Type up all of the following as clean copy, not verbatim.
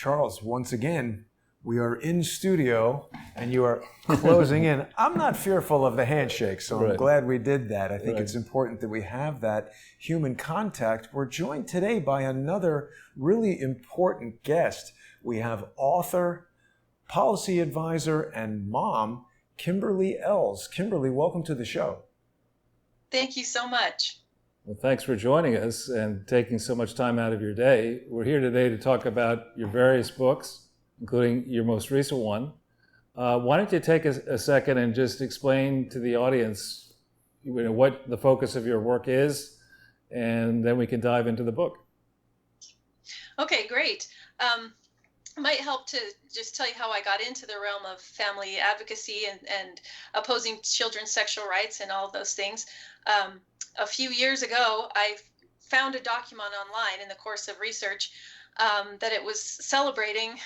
Charles, once again, we are in studio and you are closing in. I'm not fearful of the handshake, so I'm glad we did that. I think it's important that we have that human contact. We're joined today by another really important guest. We have author, policy advisor, and mom, Kimberly Ells. Kimberly, welcome to the show. Thank you so much. Well, thanks for joining us and taking so much time out of your day. We're here today to talk about your various books, including your most recent one. Why don't you take a second and just explain to the audience what the focus of your work is, and then we can dive into the book. Okay, great. It might help to just tell you how I got into the realm of family advocacy and opposing children's sexual rights and all of those things. A few years ago, I found a document online in the course of research that it was celebrating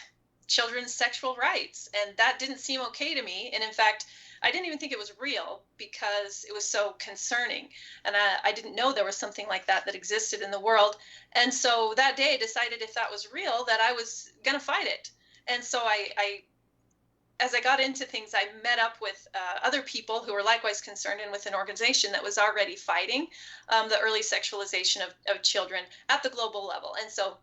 children's sexual rights, and that didn't seem okay to me. And in fact, I didn't even think it was real because it was so concerning, and I didn't know there was something like that existed in the world. And so that day I decided if that was real, that I was going to fight it. And so as I got into things, I met up with other people who were likewise concerned, and with an organization that was already fighting the early sexualization of children at the global level. And so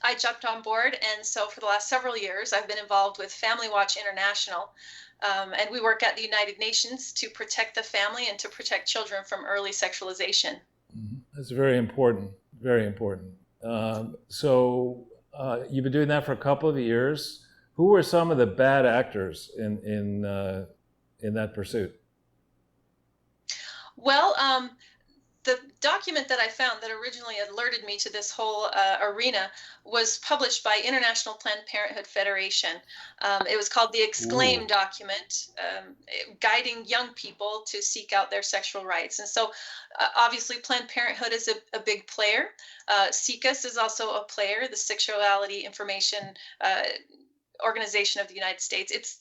I jumped on board, and so for the last several years, I've been involved with Family Watch International, and we work at the United Nations to protect the family and to protect children from early sexualization. That's very important, very important. So you've been doing that for a couple of years. Who were some of the bad actors in that pursuit? Well, the document that I found that originally alerted me to this whole arena was published by International Planned Parenthood Federation. It was called the Exclaim document, guiding young people to seek out their sexual rights. And so obviously Planned Parenthood is a big player. SICUS is also a player, the Sexuality Information Organization of the United States. It's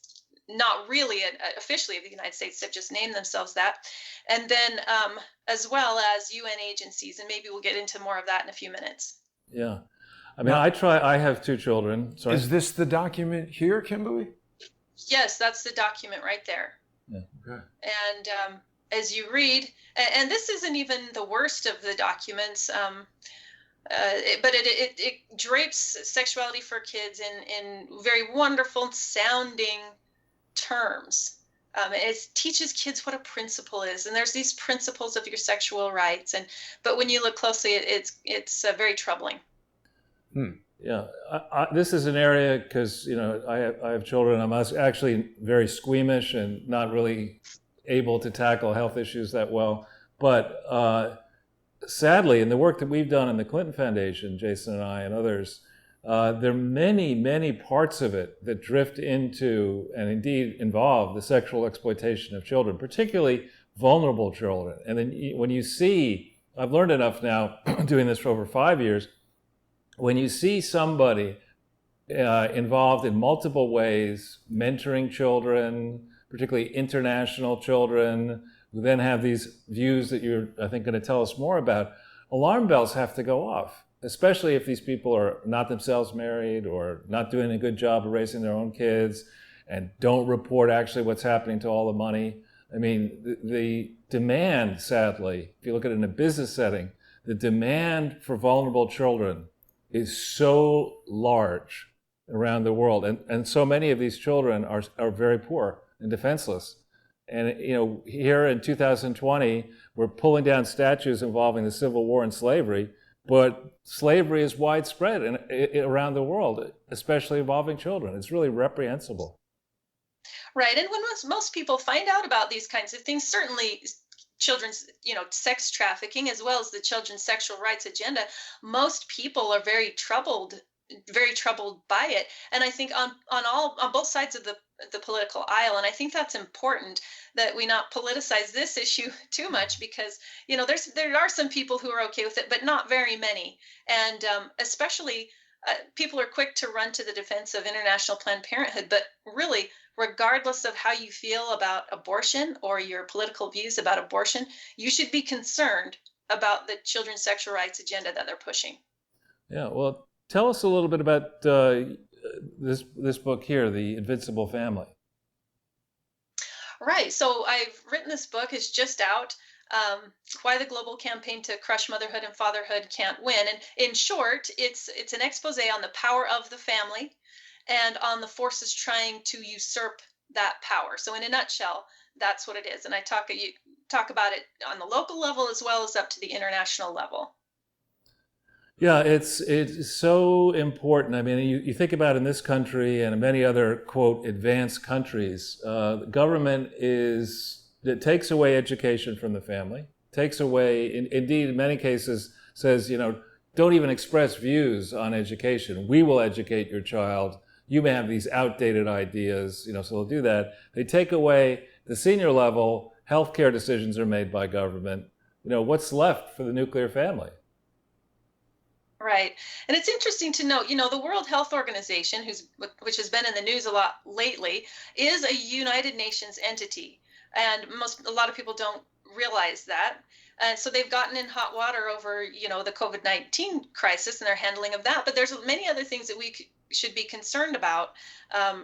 not really officially of the United States, they've just named themselves that. And then as well as UN agencies, and maybe we'll get into more of that in a few minutes. Yeah. I mean, I have two children. Sorry. Is this the document here, Kimberly? Yes, that's the document right there. Yeah. Okay. And as you read, and this isn't even the worst of the documents, but it drapes sexuality for kids in very wonderful sounding terms. It teaches kids what a principle is, and there's these principles of your sexual rights. But when you look closely, it's very troubling. Yeah, this is an area because I have children. I'm actually very squeamish and not really able to tackle health issues that well. But sadly, in the work that we've done in the Clinton Foundation, Jason and I and others, there are many, many parts of it that drift into and indeed involve the sexual exploitation of children, particularly vulnerable children. And then when you see, I've learned enough now doing this for over 5 years, when you see somebody involved in multiple ways, mentoring children, particularly international children, who then have these views that you're, I think, going to tell us more about, alarm bells have to go off, especially if these people are not themselves married or not doing a good job of raising their own kids and don't report actually what's happening to all the money. I mean, the demand, sadly, if you look at it in a business setting, the demand for vulnerable children is so large around the world. And so many of these children are very poor and defenseless. And here in 2020, we're pulling down statues involving the Civil War and slavery, but slavery is widespread around the world, especially involving children. It's really reprehensible. Right, and when most people find out about these kinds of things, certainly children's, sex trafficking, as well as the children's sexual rights agenda, most people are very troubled by it. And I think on both sides of the political aisle, and I think that's important that we not politicize this issue too much, because there are some people who are okay with it, but not very many. And especially people are quick to run to the defense of International Planned Parenthood, but really, regardless of how you feel about abortion or your political views about abortion, you should be concerned about the children's sexual rights agenda that they're pushing. Yeah, well, tell us a little bit about this book here, The Invincible Family? Right. So I've written this book. It's just out. Why the global campaign to crush motherhood and fatherhood can't win. And in short, it's an expose on the power of the family and on the forces trying to usurp that power. So in a nutshell, that's what it is. And you talk about it on the local level as well as up to the international level. Yeah, it's so important. I mean, you think about in this country and in many other, quote, advanced countries, the government it takes away education from the family, takes away, indeed, in many cases, says, don't even express views on education. We will educate your child. You may have these outdated ideas, so they'll do that. They take away the senior level, healthcare decisions are made by government. What's left for the nuclear family? Right. And it's interesting to note, the World Health Organization, which has been in the news a lot lately, is a United Nations entity. And a lot of people don't realize that. And so they've gotten in hot water over, the COVID-19 crisis and their handling of that. But there's many other things that we should be concerned about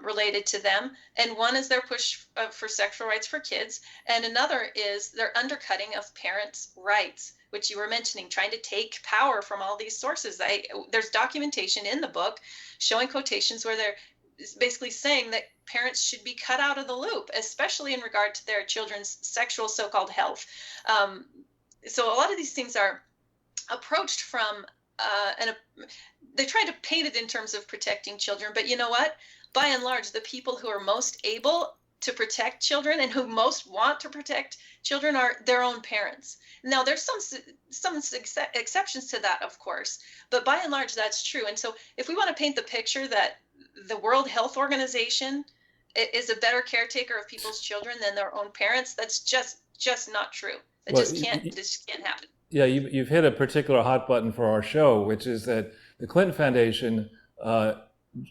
related to them. And one is their push for sexual rights for kids. And another is their undercutting of parents' rights, which you were mentioning, trying to take power from all these sources. There's documentation in the book showing quotations where they're basically saying that parents should be cut out of the loop, especially in regard to their children's sexual so-called health. So a lot of these things are approached from, they try to paint it in terms of protecting children. But you know what? By and large, the people who are most able to protect children and who most want to protect children are their own parents. Now, there's some exceptions to that, of course, but by and large, that's true. And so if we want to paint the picture that the World Health Organization is a better caretaker of people's children than their own parents, that's just not true. This can't happen. Yeah, you've hit a particular hot button for our show, which is that the Clinton Foundation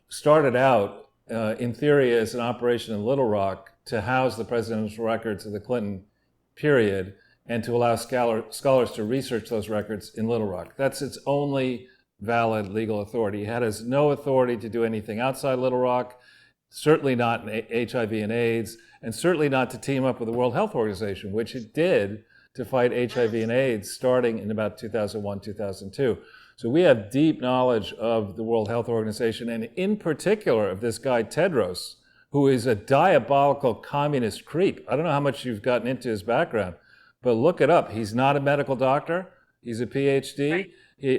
started out in theory as an operation in Little Rock to house the presidential records of the Clinton period and to allow scholars to research those records in Little Rock. That's its only valid legal authority. It has no authority to do anything outside Little Rock, certainly not in HIV and AIDS, and certainly not to team up with the World Health Organization, which it did to fight HIV and AIDS starting in about 2001, 2002. So we have deep knowledge of the World Health Organization, and in particular of this guy Tedros, who is a diabolical communist creep. I don't know how much you've gotten into his background, but look it up. He's not a medical doctor. He's a PhD. Right.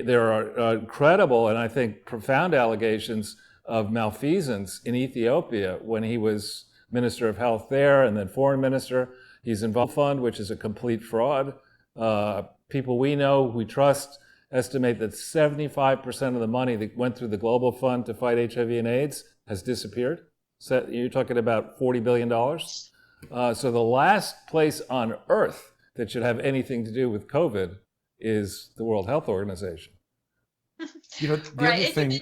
There are incredible and I think profound allegations of malfeasance in Ethiopia when he was Minister of Health there and then Foreign Minister. He's involved in a fund, which is a complete fraud. People we know, we trust, estimate that 75% of the money that went through the Global Fund to fight HIV and AIDS has disappeared. So you're talking about $40 billion. So the last place on earth that should have anything to do with COVID is the World Health Organization. The other thing,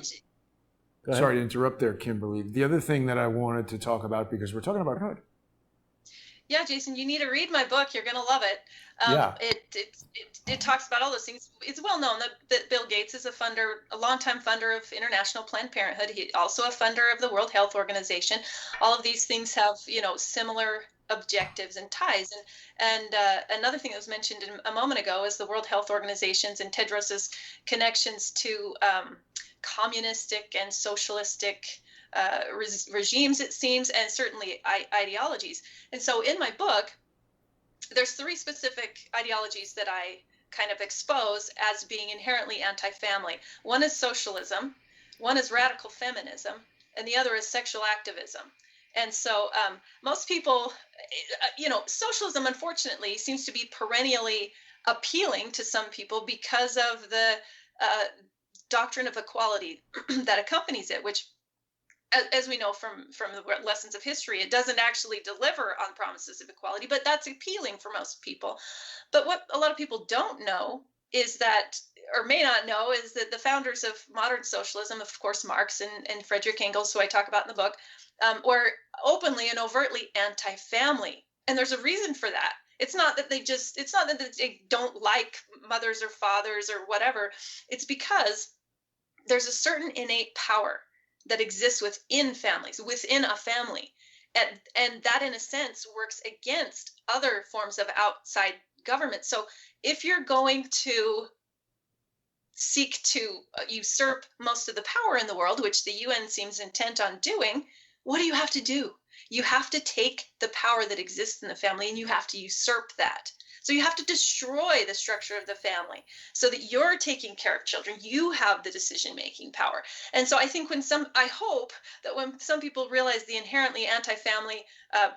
sorry to interrupt there, Kimberly. The other thing that I wanted to talk about, because we're talking about hood. Yeah, Jason, you need to read my book. You're going to love it. Yeah. It talks about all those things. It's well known that Bill Gates is a longtime funder of International Planned Parenthood. He's also a funder of the World Health Organization. All of these things have, similar objectives and ties. And another thing that was mentioned a moment ago is the World Health Organization's and Tedros's connections to communistic and socialistic regimes, it seems, and certainly ideologies. And so in my book, there's 3 specific ideologies that I kind of expose as being inherently anti-family. One is socialism, one is radical feminism, and the other is sexual activism. And so most people, socialism, unfortunately, seems to be perennially appealing to some people because of the doctrine of equality that accompanies it, which, as we know from the lessons of history, it doesn't actually deliver on promises of equality, but that's appealing for most people. But what a lot of people don't know is that, or may not know, is that the founders of modern socialism, of course, Marx and Friedrich Engels, who I talk about in the book, were openly and overtly anti-family. And there's a reason for that. It's not that they don't like mothers or fathers or whatever. It's because there's a certain innate power that exists within families, within a family. And that, in a sense, works against other forms of outside government. So if you're going to seek to usurp most of the power in the world, which the UN seems intent on doing, what do you have to do? You have to take the power that exists in the family and you have to usurp that. So you have to destroy the structure of the family so that you're taking care of children. You have the decision-making power. And so I think I hope that when some people realize the inherently anti-family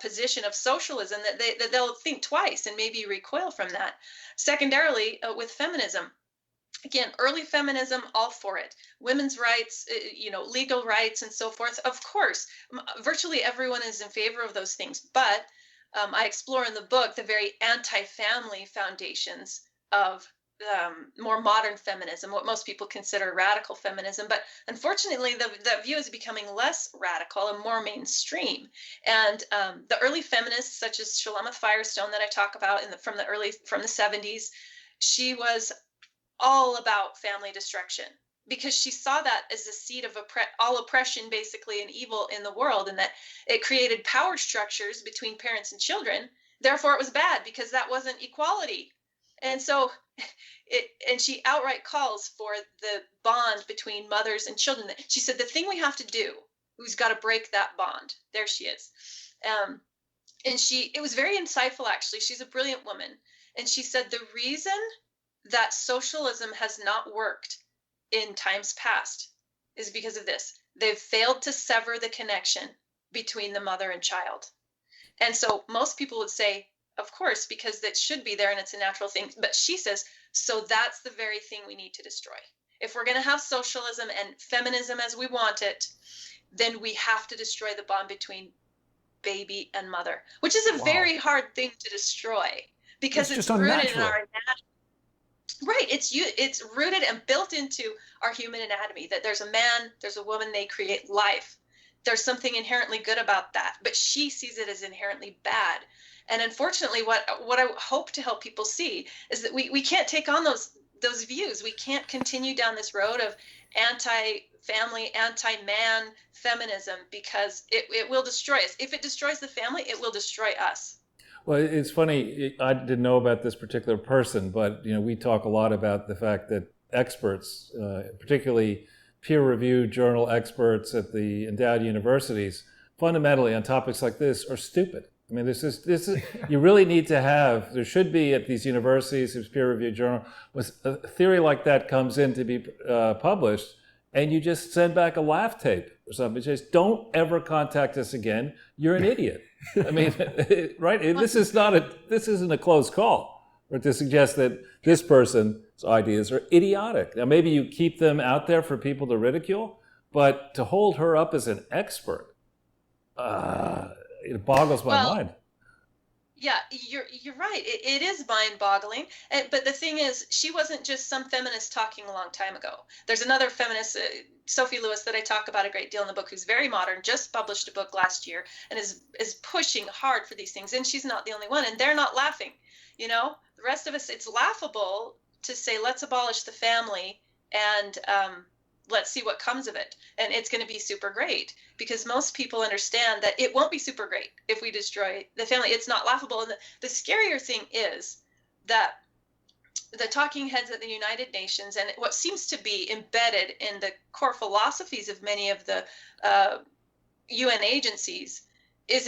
position of socialism, that they'll think twice and maybe recoil from that. Secondarily, with feminism, again, early feminism, all for it. Women's rights, legal rights and so forth. Of course, virtually everyone is in favor of those things. But I explore in the book the very anti-family foundations of more modern feminism, what most people consider radical feminism. But unfortunately, the view is becoming less radical and more mainstream. And the early feminists, such as Shulamith Firestone that I talk about from the 70s, she was all about family destruction because she saw that as the seed of all oppression, basically, and evil in the world, and that it created power structures between parents and children. Therefore, it was bad because that wasn't equality. And so and she outright calls for the bond between mothers and children. She said, the thing we have to do, we've got to break that bond. There she is. And it was very insightful, actually. She's a brilliant woman. And she said, the reason that socialism has not worked in times past is because of this. They've failed to sever the connection between the mother and child. And so most people would say, of course, because that should be there and it's a natural thing. But she says, so that's the very thing we need to destroy. If we're going to have socialism and feminism as we want it, then we have to destroy the bond between baby and mother, which is a very hard thing to destroy because it's rooted in our anatomy. Right. It's rooted and built into our human anatomy that there's a man, there's a woman, they create life. There's something inherently good about that, but she sees it as inherently bad. And unfortunately, what I hope to help people see is that we can't take on those views. We can't continue down this road of anti-family, anti-man feminism because it will destroy us. If it destroys the family, it will destroy us. Well, it's funny, I didn't know about this particular person, but we talk a lot about the fact that experts, particularly peer-reviewed journal experts at the endowed universities, fundamentally on topics like this are stupid. I mean, this is you really need to have, there should be at these universities, there's peer-reviewed journal, when a theory like that comes in to be published, and you just send back a laugh tape or something. Just don't ever contact us again. You're an idiot. I mean, right? This isn't a close call, or to suggest that this person's ideas are idiotic. Now, maybe you keep them out there for people to ridicule, but to hold her up as an expert, it boggles my mind. Yeah, you're right. It is mind-boggling. But the thing is, she wasn't just some feminist talking a long time ago. There's another feminist, Sophie Lewis, that I talk about a great deal in the book, who's very modern, just published a book last year, and is pushing hard for these things. And she's not the only one, and they're not laughing. The rest of us, it's laughable to say, let's abolish the family and let's see what comes of it. And it's going to be super great because most people understand that it won't be super great if we destroy the family. It's not laughable. And the scarier thing is that the talking heads at the United Nations and what seems to be embedded in the core philosophies of many of the UN agencies is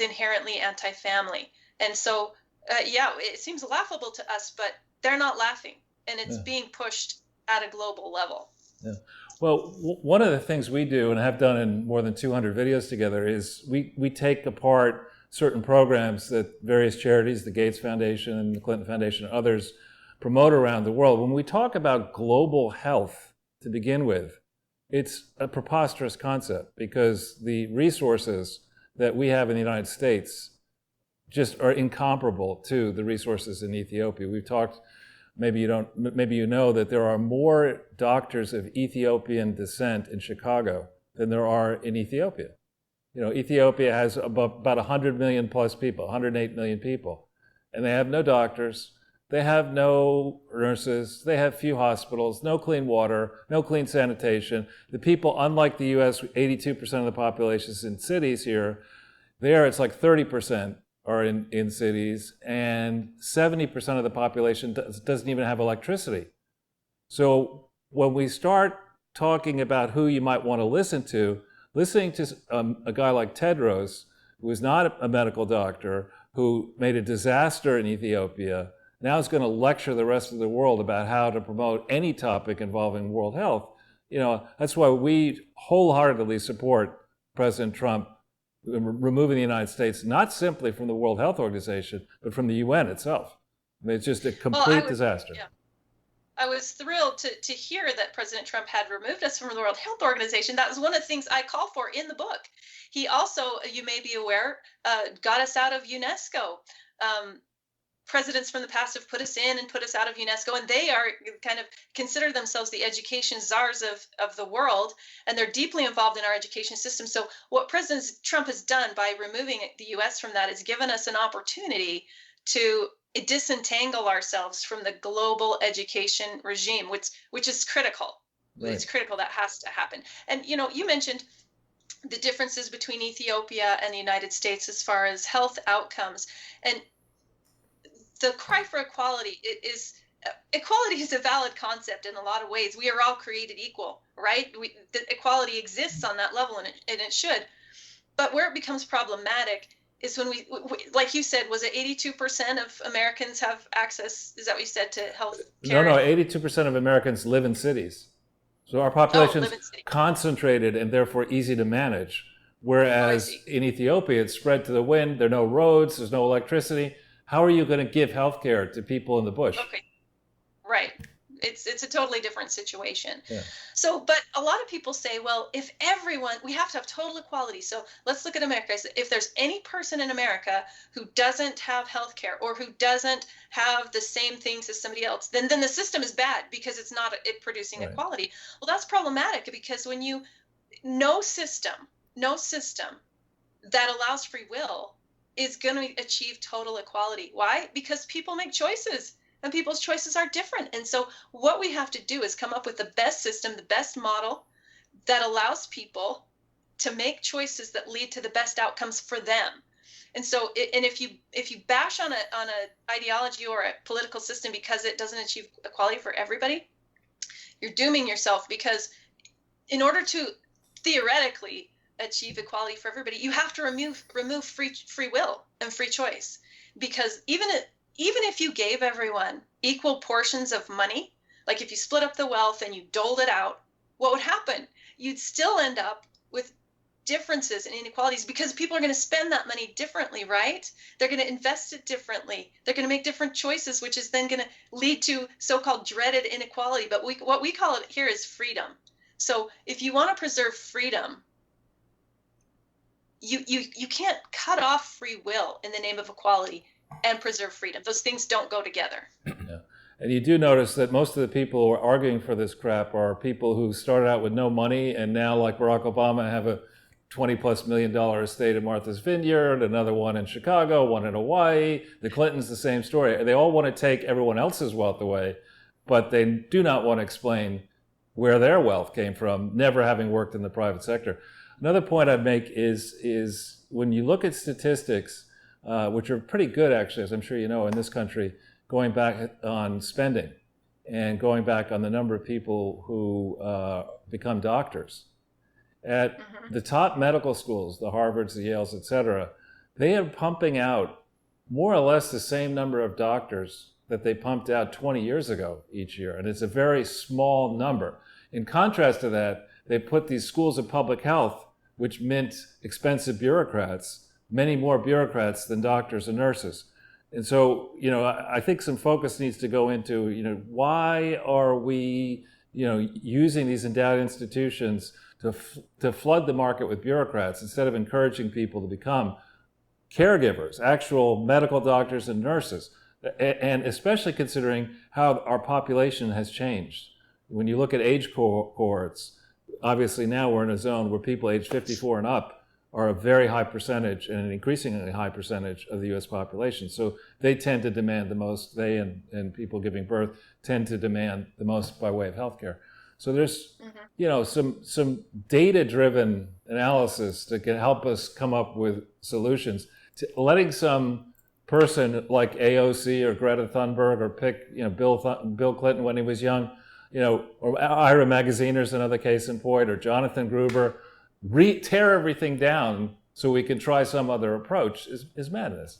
inherently anti-family. And so, it seems laughable to us, but they're not laughing. And it's being pushed at a global level. Yeah. Well, one of the things we do, and have done in more than 200 videos together, is we take apart certain programs that various charities, the Gates Foundation and the Clinton Foundation and others, promote around the world. When we talk about global health to begin with, it's a preposterous concept because the resources that we have in the United States just are incomparable to the resources in Ethiopia. We've talked, maybe you know that there are more doctors of Ethiopian descent in Chicago than there are in Ethiopia. Ethiopia has about 100 million plus people, 108 million people, and they have no doctors. They have no nurses, they have few hospitals, no clean water, no clean sanitation. The people, unlike the US, 82% of the population is in cities here. There it's like 30% are in cities, and 70% of the population doesn't even have electricity. So when we start talking about who you might want to listening to a guy like Tedros, who is not a medical doctor, who made a disaster in Ethiopia, now is going to lecture the rest of the world about how to promote any topic involving world health. That's why we wholeheartedly support President Trump removing the United States, not simply from the World Health Organization, but from the UN itself. I mean, it's just a complete disaster. Yeah. I was thrilled to hear that President Trump had removed us from the World Health Organization. That was one of the things I call for in the book. He also, you may be aware, got us out of UNESCO. Presidents from the past have put us in and put us out of UNESCO, and they are kind of consider themselves the education czars of the world, and they're deeply involved in our education system. So what President Trump has done by removing the U.S. from that is given us an opportunity to disentangle ourselves from the global education regime, which is critical. Right. It's critical. That has to happen. And you mentioned the differences between Ethiopia and the United States as far as health outcomes, and the cry for equality equality is a valid concept in a lot of ways. We are all created equal, right? The equality exists on that level, and it should. But where it becomes problematic is when we, like you said, was it 82% of Americans have access? Is that what you said, to health care? No, 82% of Americans live in cities. So our population is concentrated and therefore easy to manage. Whereas in Ethiopia, it's spread to the wind. There are no roads. There's no electricity. How are you going to give health care to people in the bush? Okay, right. It's a totally different situation. Yeah. So, but a lot of people say, well, if everyone, we have to have total equality. So let's look at America. If there's any person in America who doesn't have health care or who doesn't have the same things as somebody else, then the system is bad because it's not producing equality. Well, that's problematic because when no system that allows free will is going to achieve total equality. Why? Because people make choices, and people's choices are different. And so what we have to do is come up with the best system, the best model that allows people to make choices that lead to the best outcomes for them. And so, and if you bash on a ideology or a political system because it doesn't achieve equality for everybody, you're dooming yourself, because in order to theoretically achieve equality for everybody, you have to remove free will and free choice. Because even if you gave everyone equal portions of money, like if you split up the wealth and you doled it out, what would happen? You'd still end up with differences and inequalities because people are going to spend that money differently, right? They're going to invest it differently. They're going to make different choices, which is then going to lead to so-called dreaded inequality. But what we call it here is freedom. So if you want to preserve freedom, you can't cut off free will in the name of equality and preserve freedom. Those things don't go together. Yeah. And you do notice that most of the people who are arguing for this crap are people who started out with no money and now, like Barack Obama, have a $20+ million estate in Martha's Vineyard, another one in Chicago, one in Hawaii. The Clintons, the same story. They all want to take everyone else's wealth away, but they do not want to explain where their wealth came from, never having worked in the private sector. Another point I'd make is when you look at statistics, which are pretty good, actually, as I'm sure you know, in this country, going back on spending and going back on the number of people who become doctors. At the top medical schools, the Harvards, the Yales, et cetera, they are pumping out more or less the same number of doctors that they pumped out 20 years ago each year. And it's a very small number. In contrast to that, they put these schools of public health, which meant expensive bureaucrats, many more bureaucrats than doctors and nurses. And so, I think some focus needs to go into, why are we, using these endowed institutions to flood the market with bureaucrats instead of encouraging people to become caregivers, actual medical doctors and nurses, and especially considering how our population has changed. When you look at age cohorts, obviously now we're in a zone where people age 54 and up are a very high percentage and an increasingly high percentage of the U.S. population. So they tend to demand the most, they and people giving birth tend to demand the most by way of healthcare. So there's, some data-driven analysis that can help us come up with solutions. Letting some person like AOC or Greta Thunberg or pick, Bill Clinton when he was young, or Ira Magaziner's another case in point, or Jonathan Gruber, tear everything down so we can try some other approach is madness.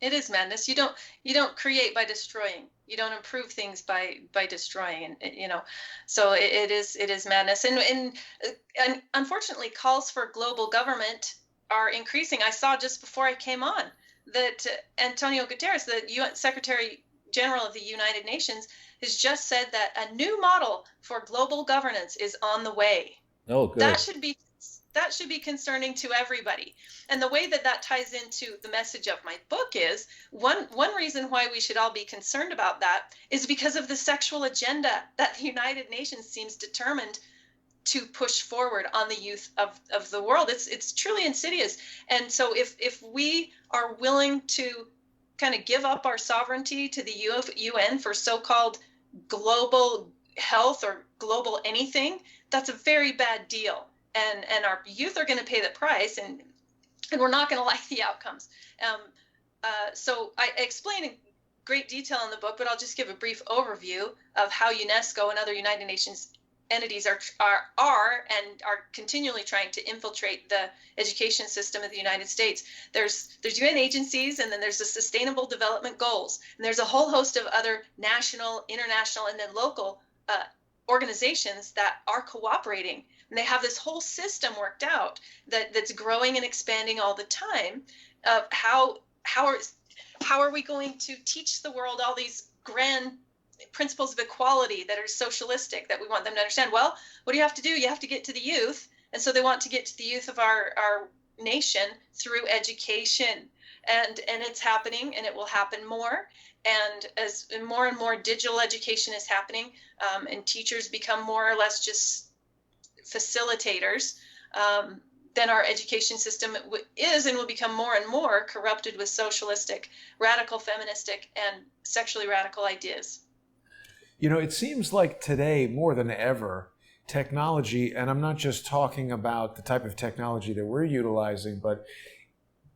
It is madness. You don't create by destroying. You don't improve things by destroying, and so it is madness. And unfortunately, calls for global government are increasing. I saw just before I came on that Antonio Guterres, the UN Secretary General of the United Nations, has just said that a new model for global governance is on the way. Oh, good. That should be concerning to everybody. And the way that ties into the message of my book is one reason why we should all be concerned about that is because of the sexual agenda that the United Nations seems determined to push forward on the youth of the world. It's truly insidious. And so if we are willing to kind of give up our sovereignty to the UN for so-called global health or global anything, that's a very bad deal. And our youth are going to pay the price, and we're not going to like the outcomes. So I explain in great detail in the book, but I'll just give a brief overview of how UNESCO and other United Nations entities are continually trying to infiltrate the education system of the United States. There's UN agencies, and then there's the Sustainable Development Goals, and there's a whole host of other national, international, and then local organizations that are cooperating. And they have this whole system worked out that's growing and expanding all the time of how are we going to teach the world all these grand principles of equality that are socialistic that we want them to understand. Well, what do you have to do? You have to get to the youth. And so they want to get to the youth of our nation through education. And it's happening, and it will happen more. And as more and more digital education is happening, and teachers become more or less just facilitators, then our education system is and will become more and more corrupted with socialistic, radical feministic, and sexually radical ideas. It seems like today, more than ever, technology, and I'm not just talking about the type of technology that we're utilizing, but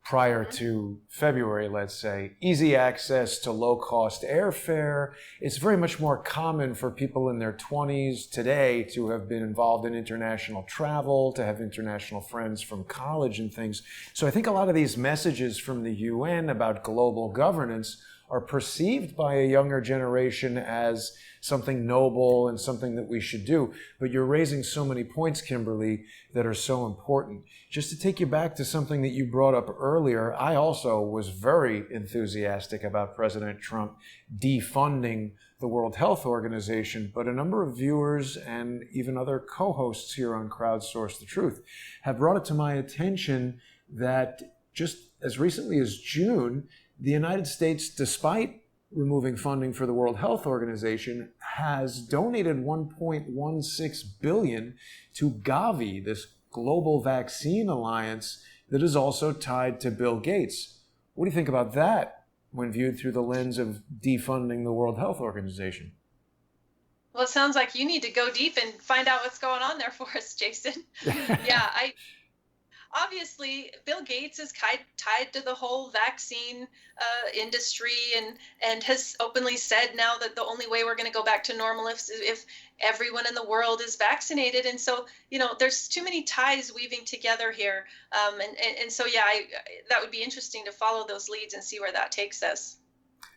prior to February, let's say, easy access to low-cost airfare. It's very much more common for people in their 20s today to have been involved in international travel, to have international friends from college and things. So I think a lot of these messages from the UN about global governance are perceived by a younger generation as something noble and something that we should do. But you're raising so many points, Kimberly, that are so important. Just to take you back to something that you brought up earlier, I also was very enthusiastic about President Trump defunding the World Health Organization, but a number of viewers and even other co-hosts here on Crowdsource the Truth have brought it to my attention that just as recently as June, the United States, despite removing funding for the World Health Organization, has donated $1.16 billion to Gavi, this global vaccine alliance that is also tied to Bill Gates. What do you think about that when viewed through the lens of defunding the World Health Organization? Well, it sounds like you need to go deep and find out what's going on there for us, Jason. Yeah, obviously, Bill Gates is tied to the whole vaccine industry and has openly said now that the only way we're going to go back to normal is if everyone in the world is vaccinated. And so, there's too many ties weaving together here. And so, yeah, that would be interesting to follow those leads and see where that takes us.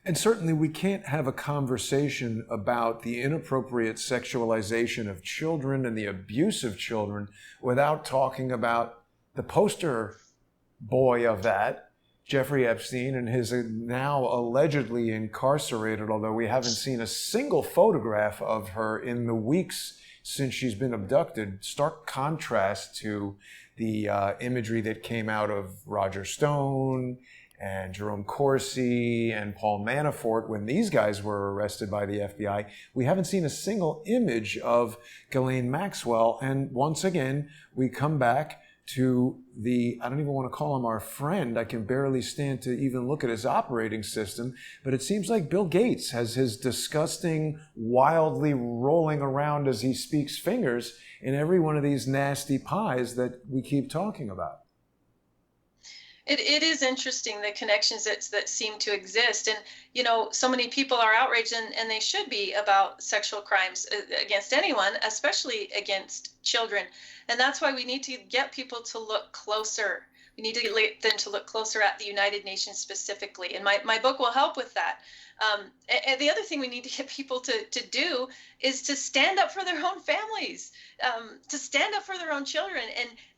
And certainly we can't have a conversation about the inappropriate sexualization of children and the abuse of children without talking about the poster boy of that, Jeffrey Epstein, and his now allegedly incarcerated, although we haven't seen a single photograph of her in the weeks since she's been abducted. Stark contrast to the imagery that came out of Roger Stone and Jerome Corsi and Paul Manafort when these guys were arrested by the FBI. We haven't seen a single image of Ghislaine Maxwell. And once again, we come back to I don't even want to call him our friend. I can barely stand to even look at his operating system. But it seems like Bill Gates has his disgusting, wildly rolling around as he speaks fingers in every one of these nasty pies that we keep talking about. It is interesting, the connections that seem to exist. And, so many people are outraged, and they should be, about sexual crimes against anyone, especially against children. And that's why we need to get people to look closer. We need to get them to look closer at the United Nations specifically. And my book will help with that. And the other thing we need to get people to do is to stand up for their own families, to stand up for their own children,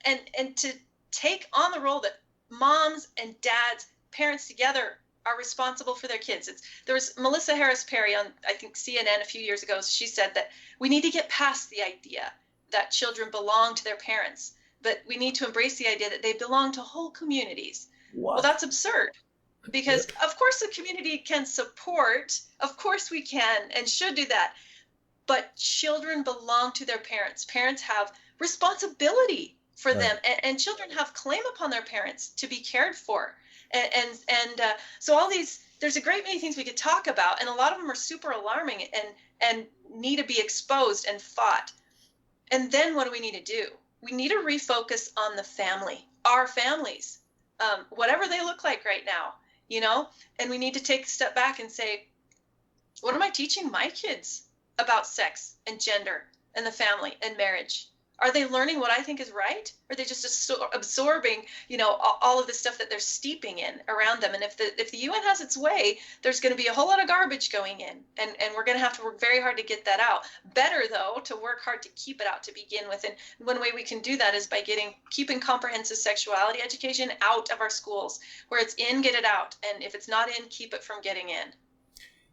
and to take on the role that moms and dads, parents together, are responsible for their kids. There was Melissa Harris Perry on, I think, CNN a few years ago. She said that we need to get past the idea that children belong to their parents, but we need to embrace the idea that they belong to whole communities. What? Well, that's absurd, because of course the community can support, of course we can and should do that, but children belong to their parents. Parents have responsibility for them, and children have claim upon their parents to be cared for. And so all these, there's a great many things we could talk about, and a lot of them are super alarming and need to be exposed and fought. And then what do we need to do? We need to refocus on the family, our families, whatever they look like right now, and we need to take a step back and say, what am I teaching my kids about sex and gender and the family and marriage? Are they learning what I think is right? Or are they just absorbing, all of the stuff that they're steeping in around them? And if the UN has its way, there's going to be a whole lot of garbage going in, and we're going to have to work very hard to get that out. Better, though, to work hard to keep it out to begin with. And one way we can do that is by keeping comprehensive sexuality education out of our schools. Where it's in, get it out. And if it's not in, keep it from getting in.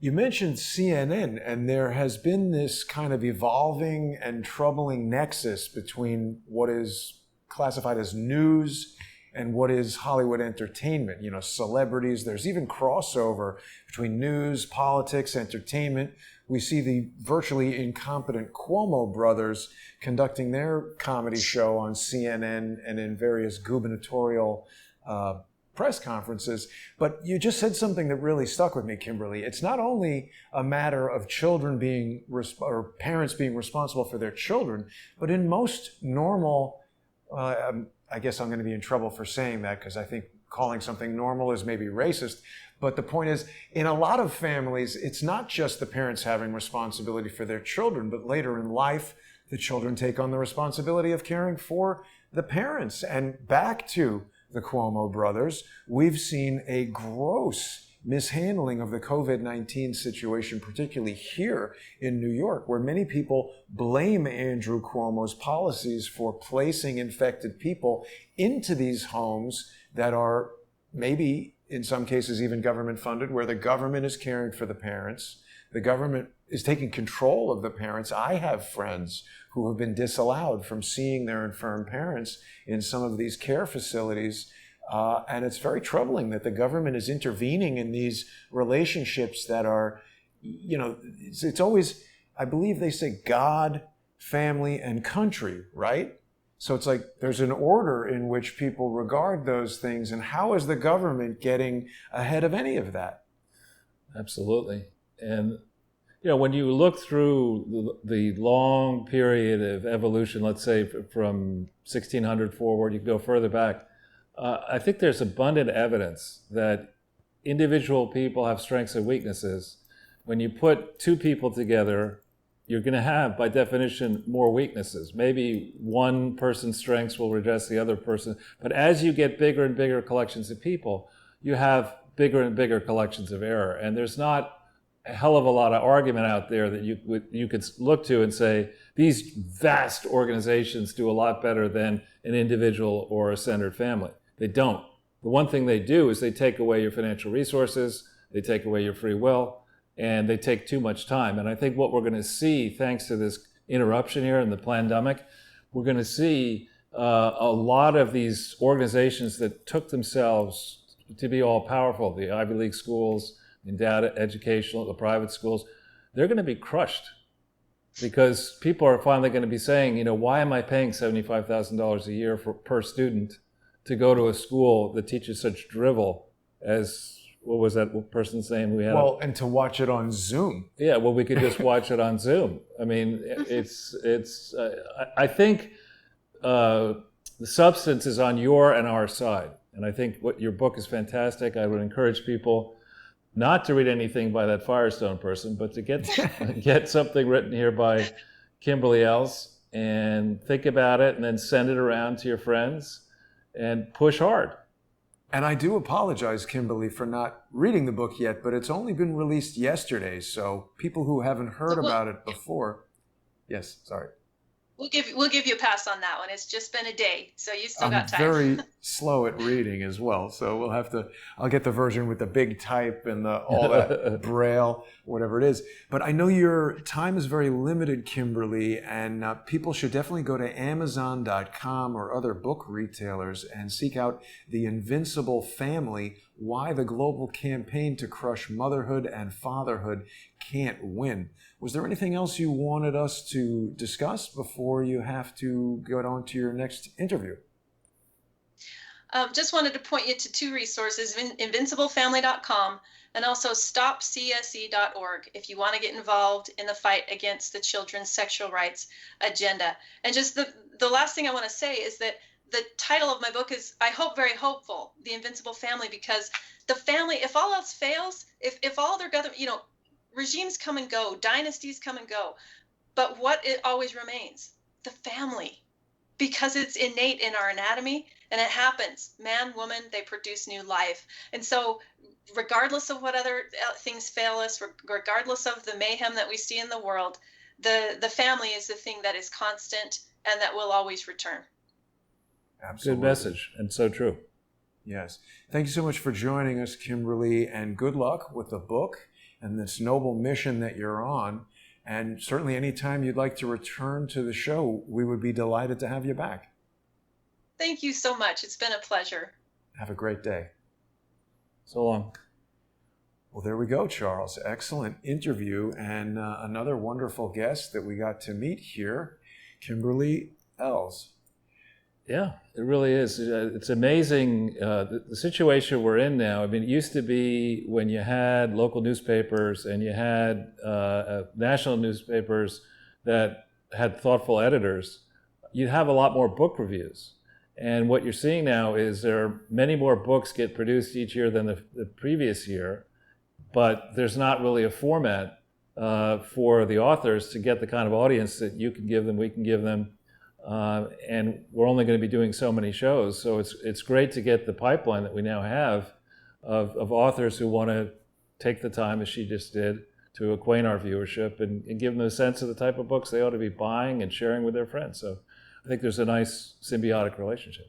You mentioned CNN, and there has been this kind of evolving and troubling nexus between what is classified as news and what is Hollywood entertainment. Celebrities, there's even crossover between news, politics, entertainment. We see the virtually incompetent Cuomo brothers conducting their comedy show on CNN and in various gubernatorial press conferences. But you just said something that really stuck with me, Kimberly. It's not only a matter of children or parents being responsible for their children, but in most normal, I guess I'm going to be in trouble for saying that, because I think calling something normal is maybe racist. But the point is, in a lot of families, it's not just the parents having responsibility for their children, but later in life, the children take on the responsibility of caring for the parents. And back to the Cuomo brothers, we've seen a gross mishandling of the COVID-19 situation, particularly here in New York, where many people blame Andrew Cuomo's policies for placing infected people into these homes that are maybe, in some cases, even government funded, where the government is caring for the parents. The government is taking control of the parents. I have friends who have been disallowed from seeing their infirm parents in some of these care facilities. And it's very troubling that the government is intervening in these relationships that are, it's always, I believe they say God, family, and country, right? So it's like there's an order in which people regard those things. And how is the government getting ahead of any of that? Absolutely. And when you look through the long period of evolution, let's say from 1600 forward, you can go further back, I think there's abundant evidence that individual people have strengths and weaknesses. When you put two people together, you're going to have, by definition, more weaknesses. Maybe one person's strengths will redress the other person, but as you get bigger and bigger collections of people, you have bigger and bigger collections of error. And there's not a hell of a lot of argument out there that you could look to and say, these vast organizations do a lot better than an individual or a centered family. They don't. The one thing they do is they take away your financial resources, they take away your free will, and they take too much time. And I think what we're going to see, thanks to this interruption here in the pandemic, we're going to see a lot of these organizations that took themselves to be all powerful, the Ivy League schools, endowed educational, the private schools, they're going to be crushed. because people are finally going to be saying, why am I paying $75,000 a year per student to go to a school that teaches such drivel as, what was that person's name? And to watch it on Zoom. Yeah, well, we could just watch it on Zoom. I mean, I think the substance is on your and our side. And I think your book is fantastic. I would encourage people not to read anything by that Firestone person, but to get something written here by Kimberly Ells and think about it and then send it around to your friends and push hard. And I do apologize, Kimberly, for not reading the book yet, but it's only been released yesterday, so people who haven't heard about it before... Yes, sorry. We'll give you a pass on that one. It's just been a day, so you still got time. I'm very slow at reading as well, so I'll get the version with the big type and all that braille, whatever it is. But I know your time is very limited, Kimberly, and people should definitely go to Amazon.com or other book retailers and seek out The Invincible Family: Why the Global Campaign to Crush Motherhood and Fatherhood Can't Win. Was there anything else you wanted us to discuss before you have to go on to your next interview? Just wanted to point you to two resources, invinciblefamily.com and also stopcse.org, if you want to get involved in the fight against the children's sexual rights agenda. And just the last thing I want to say is that the title of my book is, I hope, very hopeful, The Invincible Family, because the family, if all else fails, if all their government, regimes come and go, dynasties come and go, but what it always remains? The family, because it's innate in our anatomy, and it happens. Man, woman, they produce new life. And so regardless of what other things fail us, regardless of the mayhem that we see in the world, the family is the thing that is constant and that will always return. Absolutely. Good message, and so true. Yes. Thank you so much for joining us, Kimberly, and good luck with the book and this noble mission that you're on. And certainly anytime you'd like to return to the show, we would be delighted to have you back. Thank you so much. It's been a pleasure. Have a great day. So long. Well, there we go, Charles. Excellent interview and another wonderful guest that we got to meet here, Kimberly Ells. Yeah, it really is. It's amazing the situation we're in now. I mean, it used to be when you had local newspapers and you had national newspapers that had thoughtful editors, you'd have a lot more book reviews. And what you're seeing now is there are many more books get produced each year than the previous year, but there's not really a format for the authors to get the kind of audience that you can give them, we can give them. And we're only going to be doing so many shows, so it's great to get the pipeline that we now have of authors who want to take the time, as she just did, to acquaint our viewership and give them a sense of the type of books they ought to be buying and sharing with their friends. So I think there's a nice symbiotic relationship.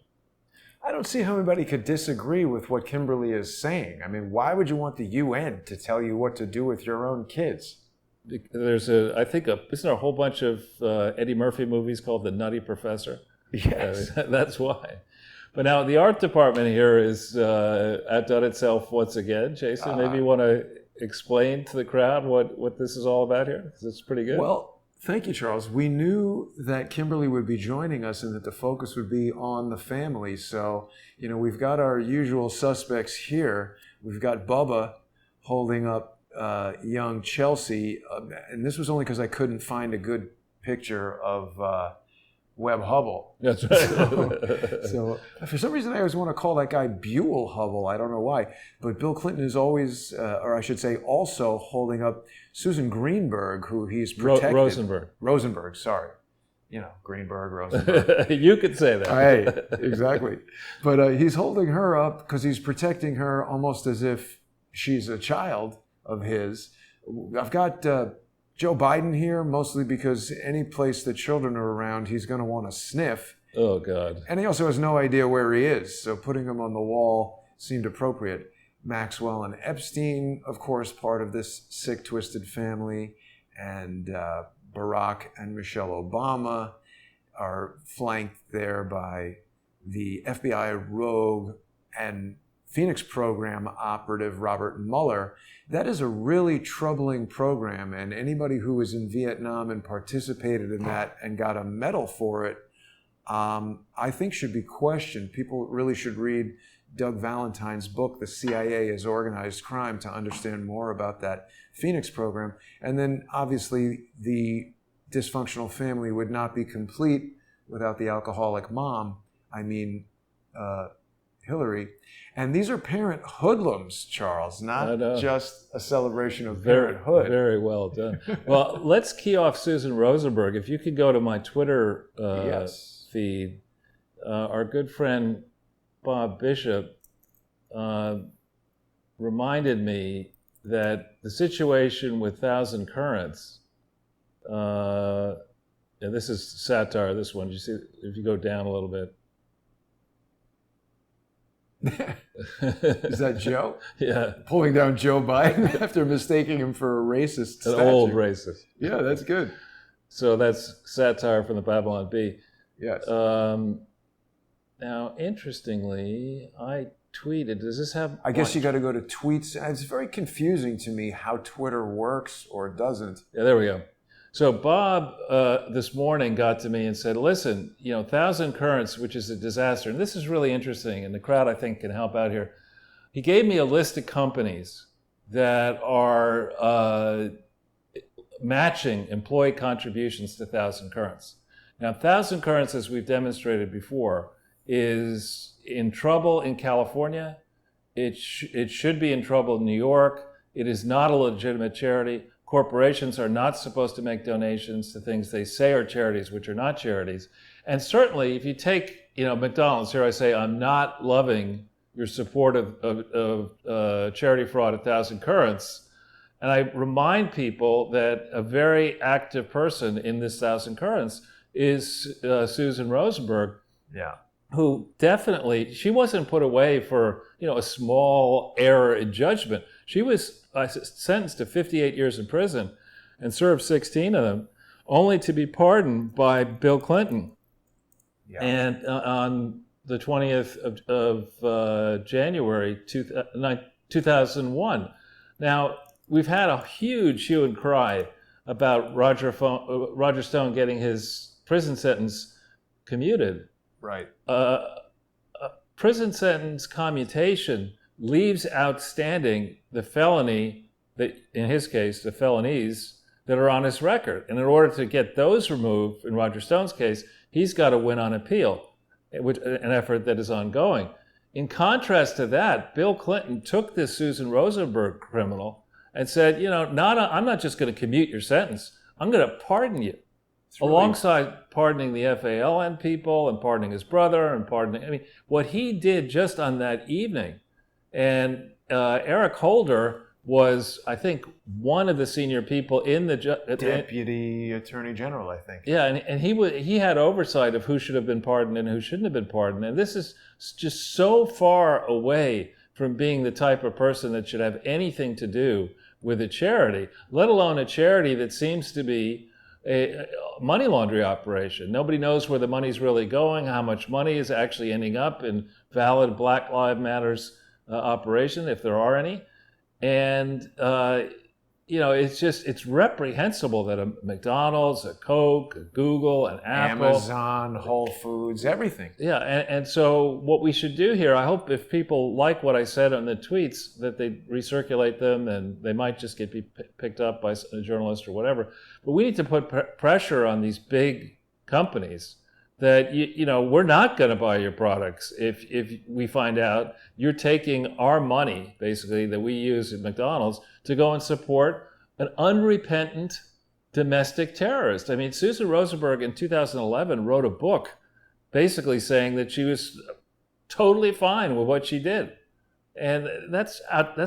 I don't see how anybody could disagree with what Kimberly is saying. I mean, why would you want the UN to tell you what to do with your own kids? There's isn't there a whole bunch of Eddie Murphy movies called The Nutty Professor? Yes. That's why. But now the art department here is outdone itself once again. Jason, maybe you want to explain to the crowd what this is all about here? Because it's pretty good. Well, thank you, Charles. We knew that Kimberly would be joining us and that the focus would be on the family. So, we've got our usual suspects here. We've got Bubba holding up young Chelsea, and this was only because I couldn't find a good picture of Webb Hubble. That's right. So for some reason I always want to call that guy Buell Hubble. I don't know why. But Bill Clinton is always, or I should say also, holding up Susan Greenberg, who he's protected. Rosenberg, sorry. Greenberg, Rosenberg. You could say that. Hey, exactly. But he's holding her up because he's protecting her almost as if she's a child of his. I've got Joe Biden here, mostly because any place that children are around, he's going to want to sniff. Oh, God. And he also has no idea where he is, so putting him on the wall seemed appropriate. Maxwell and Epstein, of course, part of this sick, twisted family, and Barack and Michelle Obama are flanked there by the FBI rogue and Phoenix program operative Robert Mueller. That is a really troubling program, and anybody who was in Vietnam and participated in that and got a medal for it, I think should be questioned. People really should read Doug Valentine's book, The CIA is Organized Crime, to understand more about that Phoenix program. And then obviously the dysfunctional family would not be complete without the alcoholic mom, Hillary. And these are parent hoodlums, Charles, not just a celebration of parenthood. Very well done. Well, let's key off Susan Rosenberg. If you could go to my Twitter feed, our good friend Bob Bishop reminded me that the situation with Thousand Currents, and this is satire, this one, you see, if you go down a little bit. Is that Joe? Yeah. Pulling down Joe Biden after mistaking him for a racist An old racist. Yeah, that's good. So that's satire from the Babylon Bee. Yes. Now, interestingly, I tweeted, does this have... I guess you got to go to tweets. It's very confusing to me how Twitter works or doesn't. Yeah, there we go. So Bob this morning got to me and said, listen, Thousand Currents, which is a disaster, and this is really interesting, and the crowd, I think, can help out here. He gave me a list of companies that are matching employee contributions to Thousand Currents. Now, Thousand Currents, as we've demonstrated before, is in trouble in California. It should be in trouble in New York. It is not a legitimate charity. Corporations are not supposed to make donations to things they say are charities, which are not charities. And certainly, if you take, McDonald's, here I say, I'm not loving your support of charity fraud at Thousand Currents. And I remind people that a very active person in this Thousand Currents is Susan Rosenberg. Yeah. Who definitely, she wasn't put away for, a small error in judgment. She was sentenced to 58 years in prison and served 16 of them, only to be pardoned by Bill Clinton. Yeah. And on the 20th of January 2001. Now, we've had a huge hue and cry about Roger Stone getting his prison sentence commuted. Right. Prison sentence commutation leaves outstanding the felony that, in his case, the felonies that are on his record. And in order to get those removed, in Roger Stone's case, he's got to win on appeal, an effort that is ongoing. In contrast to that, Bill Clinton took this Susan Rosenberg criminal and said, I'm not just going to commute your sentence, I'm going to pardon you. Alongside pardoning the FALN people and pardoning his brother and pardoning, what he did just on that evening. And Eric Holder was, I think, one of the senior people in the Deputy Attorney General, I think. Yeah, and he had oversight of who should have been pardoned and who shouldn't have been pardoned. And this is just so far away from being the type of person that should have anything to do with a charity, let alone a charity that seems to be a money laundering operation. Nobody knows where the money's really going, how much money is actually ending up in valid Black Lives Matters operation, if there are any. And, it's reprehensible that a McDonald's, a Coke, a Google, an Apple, Amazon, Whole Foods, everything. Yeah, and so what we should do here, I hope if people like what I said on the tweets, that they recirculate them, and they might just get picked up by a journalist or whatever. But we need to put pressure on these big companies that, we're not going to buy your products if we find out you're taking our money, basically, that we use at McDonald's to go and support an unrepentant domestic terrorist. Susan Rosenberg in 2011 wrote a book basically saying that she was totally fine with what she did. And that's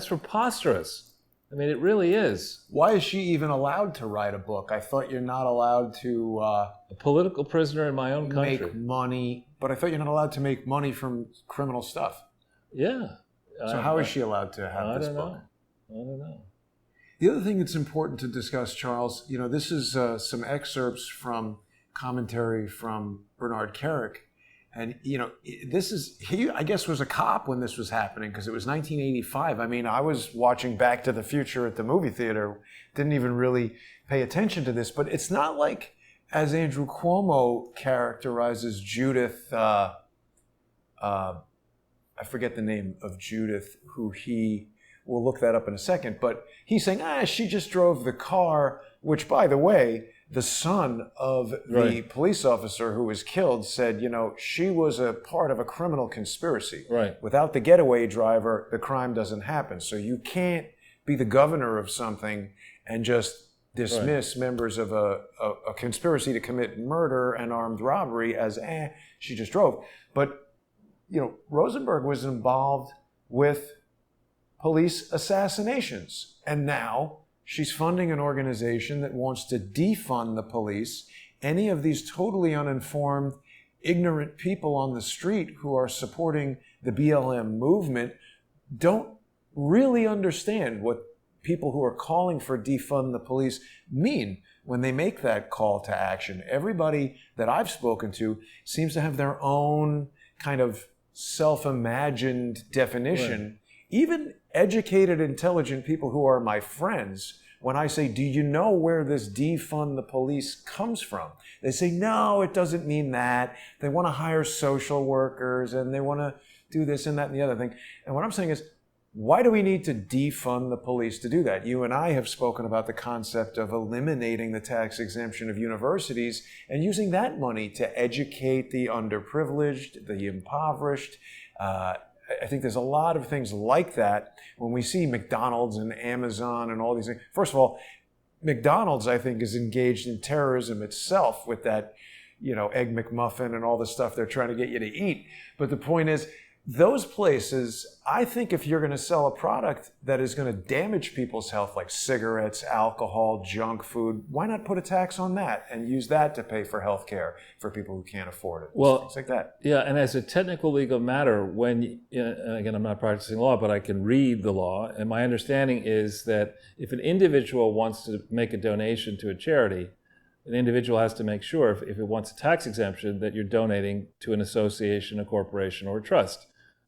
preposterous. It really is. Why is she even allowed to write a book? I thought you're not allowed to... a political prisoner in my own country. Make money, but I thought you're not allowed to make money from criminal stuff. Yeah. So how is she allowed to have this book? I don't know. The other thing that's important to discuss, Charles, this is some excerpts from commentary from Bernard Kerik, And, he, I guess, was a cop when this was happening because it was 1985. I mean, I was watching Back to the Future at the movie theater, didn't even really pay attention to this. But it's not like, as Andrew Cuomo characterizes Judith, I forget the name of Judith, we'll look that up in a second, but he's saying, she just drove the car, which, by the way, the son of the police officer who was killed said, she was a part of a criminal conspiracy. Right. Without the getaway driver, the crime doesn't happen. So you can't be the governor of something and just dismiss members of a conspiracy to commit murder and armed robbery as, she just drove. But, Rosenberg was involved with police assassinations. And now she's funding an organization that wants to defund the police. Any of these totally uninformed, ignorant people on the street who are supporting the BLM movement don't really understand what people who are calling for defund the police mean when they make that call to action. Everybody that I've spoken to seems to have their own kind of self-imagined definition. Right. Even educated, intelligent people who are my friends, when I say, do you know where this defund the police comes from? They say, no, it doesn't mean that. They want to hire social workers and they want to do this and that and the other thing. And what I'm saying is, why do we need to defund the police to do that? You and I have spoken about the concept of eliminating the tax exemption of universities and using that money to educate the underprivileged, the impoverished. I think there's a lot of things like that when we see McDonald's and Amazon and all these things. First of all, McDonald's, I think, is engaged in terrorism itself with that, Egg McMuffin and all the stuff they're trying to get you to eat. But the point is, those places, I think if you're going to sell a product that is going to damage people's health, like cigarettes, alcohol, junk food, why not put a tax on that and use that to pay for health care for people who can't afford it? Well, things like that. Yeah, and as a technical legal matter, and again, I'm not practicing law, but I can read the law, and my understanding is that if an individual wants to make a donation to a charity, an individual has to make sure, if it wants a tax exemption, that you're donating to an association, a corporation, or a trust.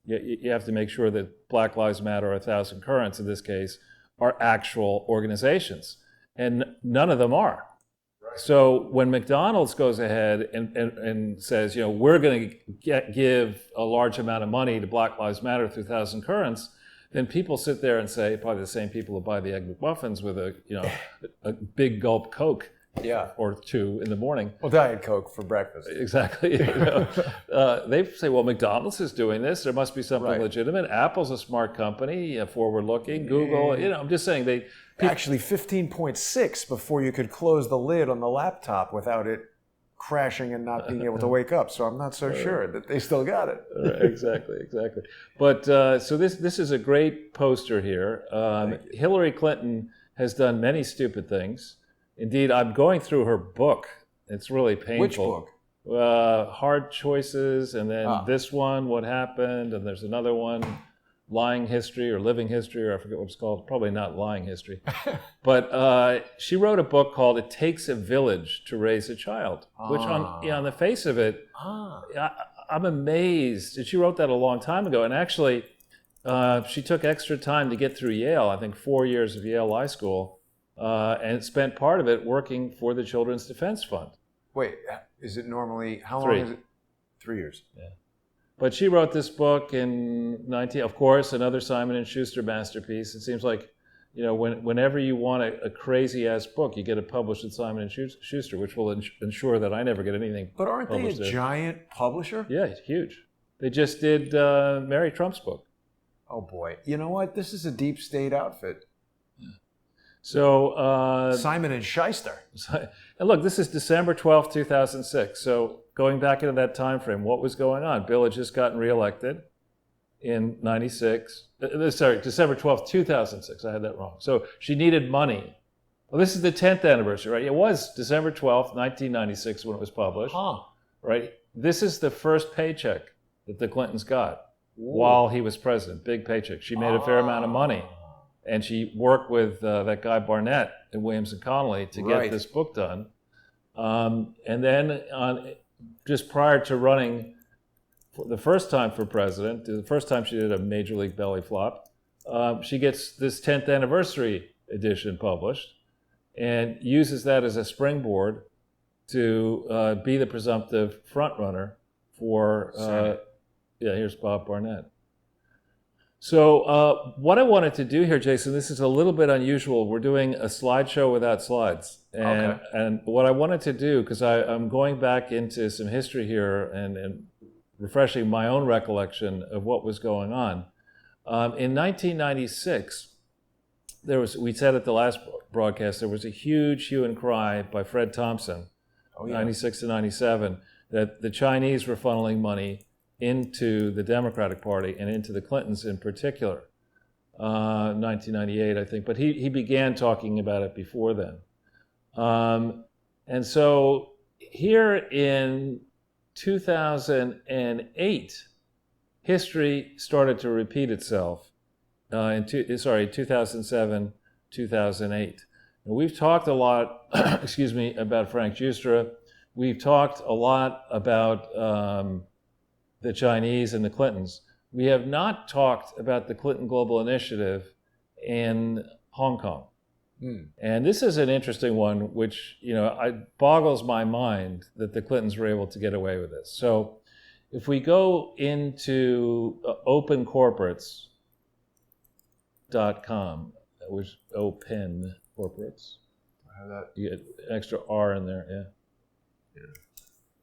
You have to make sure that Black Lives Matter or 1,000 Currents, in this case, are actual organizations. And none of them are. Right. So when McDonald's goes ahead and says, we're going to give a large amount of money to Black Lives Matter through 1,000 Currents, then people sit there and say, probably the same people who buy the Egg McMuffins with a big gulp Coke. Yeah, or two in the morning. Well, Diet Coke for breakfast. Exactly. They say, well, McDonald's is doing this. There must be something legitimate. Apple's a smart company, forward-looking. Google, I'm just saying Actually, 15.6 before you could close the lid on the laptop without it crashing and not being able to wake up. So I'm not so sure that they still got it. Exactly. But so this is a great poster here. Hillary Clinton has done many stupid things. Indeed, I'm going through her book. It's really painful. Which book? Hard Choices, and then this one, What Happened, and there's another one, Lying History or Living History, or I forget what it's called. Probably not Lying History. But she wrote a book called It Takes a Village to Raise a Child, which on the face of it, I'm amazed. And she wrote that a long time ago. And actually, she took extra time to get through Yale, I think 4 years of Yale Law School, and spent part of it working for the Children's Defense Fund. Wait, is it normally, how long is it? 3 years. Yeah. But she wrote this book in of course, another Simon & Schuster masterpiece. It seems like, whenever you want a crazy-ass book, you get it published at Simon & Schuster, which will ensure that I never get anything But aren't they a there. giant publisher? Yeah, it's huge. They just did Mary Trump's book. Oh, boy. You know what? This is a deep state outfit. So Simon & Schuster. And look, this is December 12th, 2006. So going back into that time frame, what was going on? Bill had just gotten reelected in 96. December 12th, 2006. I had that wrong. So she needed money. Well, this is the 10th anniversary, right? It was December 12th, 1996 when it was published. Right? This is the first paycheck that the Clintons got while he was president. Big paycheck. She made a fair amount of money. And she worked with that guy Barnett at Williams & Connolly to get this book done. And then just prior to running the first time for president, the first time she did a Major League belly flop, she gets this 10th anniversary edition published and uses that as a springboard to be the presumptive frontrunner for, here's Bob Barnett. So what I wanted to do here, Jason, this is a little bit unusual. We're doing a slideshow without slides. And what I wanted to do, because I'm going back into some history here and refreshing my own recollection of what was going on. In 1996, we said at the last broadcast, there was a huge hue and cry by Fred Thompson, 96 to 97, that the Chinese were funneling money into the Democratic Party and into the Clintons in particular, 1998, I think. But he began talking about it before then. And so here in 2008, history started to repeat itself in 2007, 2008. And we've talked a lot, about Frank Giustra. We've talked a lot about the Chinese and the Clintons. We have not talked about the Clinton Global Initiative in Hong Kong. And this is an interesting one, which it boggles my mind that the Clintons were able to get away with this. So if we go into opencorporates.com, which is open corporates, you get extra R in there,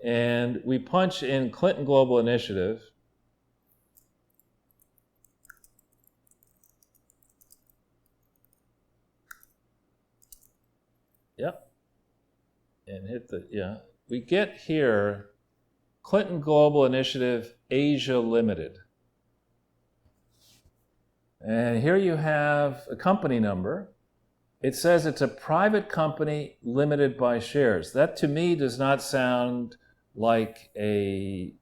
and we punch in Clinton Global Initiative. And hit we get here Clinton Global Initiative Asia Limited. And here you have a company number. It says it's a private company limited by shares. That to me does not sound like a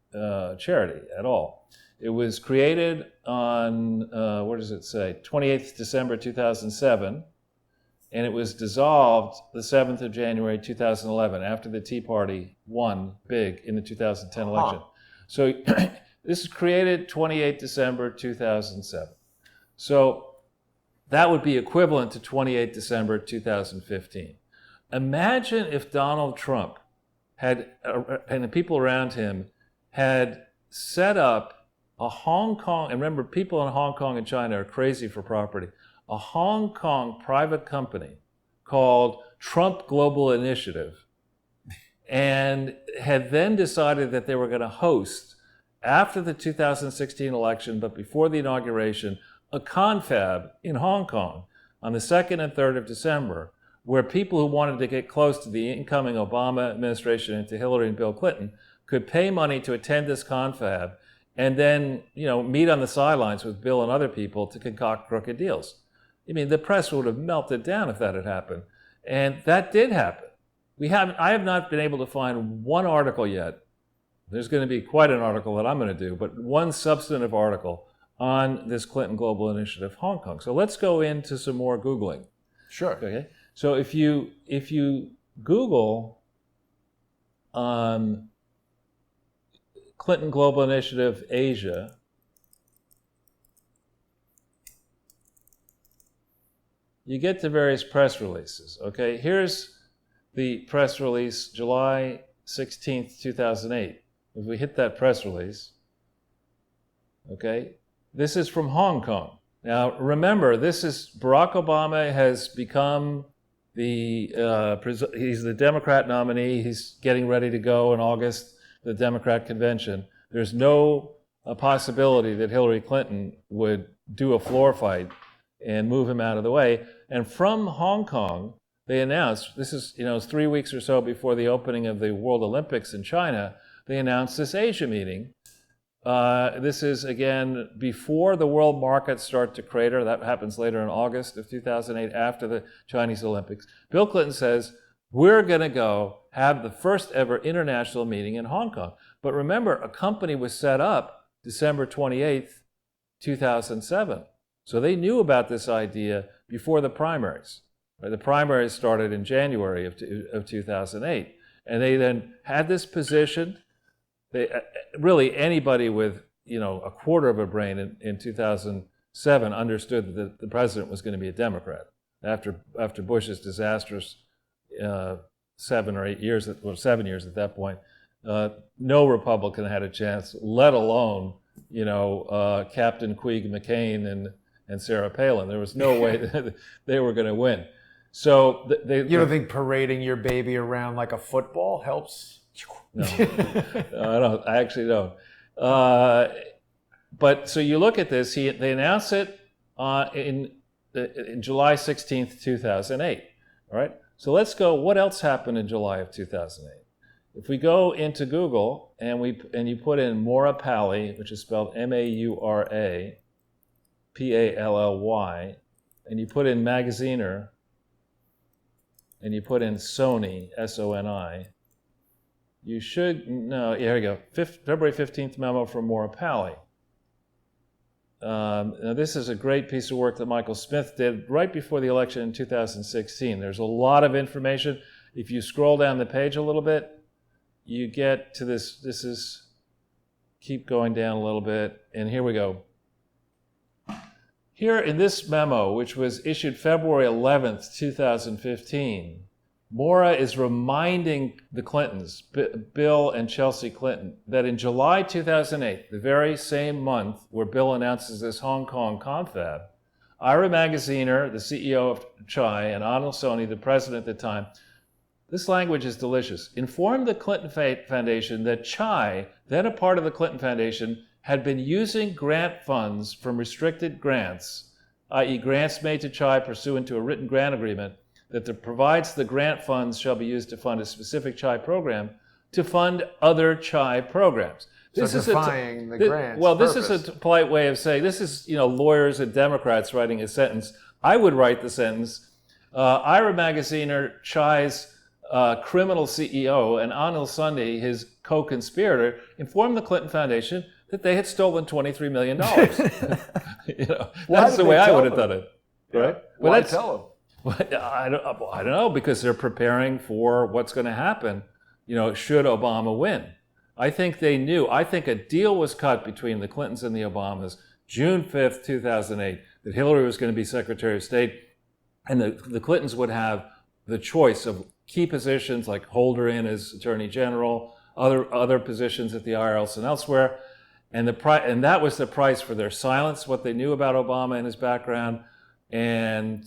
charity at all. It was created on, 28th December 2007. And it was dissolved the 7th of January 2011 after the Tea Party won big in the 2010 election. So this is created 28 December 2007. So that would be equivalent to 28 December 2015. Imagine if Donald Trump and the people around him had set up a Hong Kong, and remember, people in Hong Kong and China are crazy for property, a Hong Kong private company called Trump Global Initiative, and had then decided that they were going to host, after the 2016 election, but before the inauguration, a confab in Hong Kong on the 2nd and 3rd of December, where people who wanted to get close to the incoming Obama administration and to Hillary and Bill Clinton could pay money to attend this confab and then, meet on the sidelines with Bill and other people to concoct crooked deals. I mean, the press would have melted down if that had happened. And that did happen. I have not been able to find one article yet. There's going to be quite an article that I'm going to do, but one substantive article on this Clinton Global Initiative Hong Kong. So let's go into some more Googling. Sure. Okay. So if you Google Clinton Global Initiative Asia, you get to various press releases. Okay, here's the press release, July 16th, 2008. If we hit that press release, okay, this is from Hong Kong. Now, remember, Barack Obama has become he's the Democrat nominee. He's getting ready to go in August, the Democrat convention. There's no possibility that Hillary Clinton would do a floor fight and move him out of the way. And from Hong Kong, they announced, this is, it's 3 weeks or so before the opening of the World Olympics in China, they announced this Asia meeting. This is, again, before the world markets start to crater. That happens later in August of 2008, after the Chinese Olympics. Bill Clinton says, we're going to go have the first ever international meeting in Hong Kong. But remember, a company was set up December 28th, 2007. So they knew about this idea before the primaries. The primaries started in January of 2008. And they then had this positioned. really anybody with a quarter of a brain in 2007 understood that the president was going to be a Democrat after Bush's disastrous 7 or 8 years, or 7 years at that point. No Republican had a chance, let alone Captain Queeg McCain and Sarah Palin. There was no way that they were going to win. So you don't think parading your baby around like a football helps? No, I don't. I actually don't. But so you look at this. They announced it in July 16th, 2008. All right. So let's go. What else happened in July of 2008? If we go into Google and you put in Maura Pally, which is spelled Maura Pally, and you put in Magaziner, and you put in Sony, Soni, you should, no, here we go, February 15th memo from Maura Pally. Now this is a great piece of work that Michael Smith did right before the election in 2016. There's a lot of information. If you scroll down the page a little bit, you get to this keep going down a little bit, and here we go. Here in this memo, which was issued February 11th, 2015, Maura is reminding the Clintons, Bill and Chelsea Clinton, that in July 2008, the very same month where Bill announces this Hong Kong confab, Ira Magaziner, the CEO of Chai, and Anil Soni, the president at the time, this language is delicious, informed the Clinton Foundation that Chai, then a part of the Clinton Foundation, had been using grant funds from restricted grants, i.e. grants made to Chai pursuant to a written grant agreement that provides the grant funds shall be used to fund a specific Chai program, to fund other Chai programs. This is defying the grant's This purpose. is a polite way of saying, this is lawyers and Democrats writing a sentence. I would write the sentence, Ira Magaziner, Chai's criminal CEO, and Anil Soni, his co-conspirator, informed the Clinton Foundation that they had stolen $23 million. That's the way I would have done it, right? Yeah. Why tell them? I don't know, because they're preparing for what's going to happen, should Obama win. I think they knew. I think a deal was cut between the Clintons and the Obamas June 5th, 2008, that Hillary was going to be Secretary of State, and the Clintons would have the choice of key positions like Holder in as Attorney General, other positions at the IRS and elsewhere. And that was the price for their silence, what they knew about Obama and his background. And,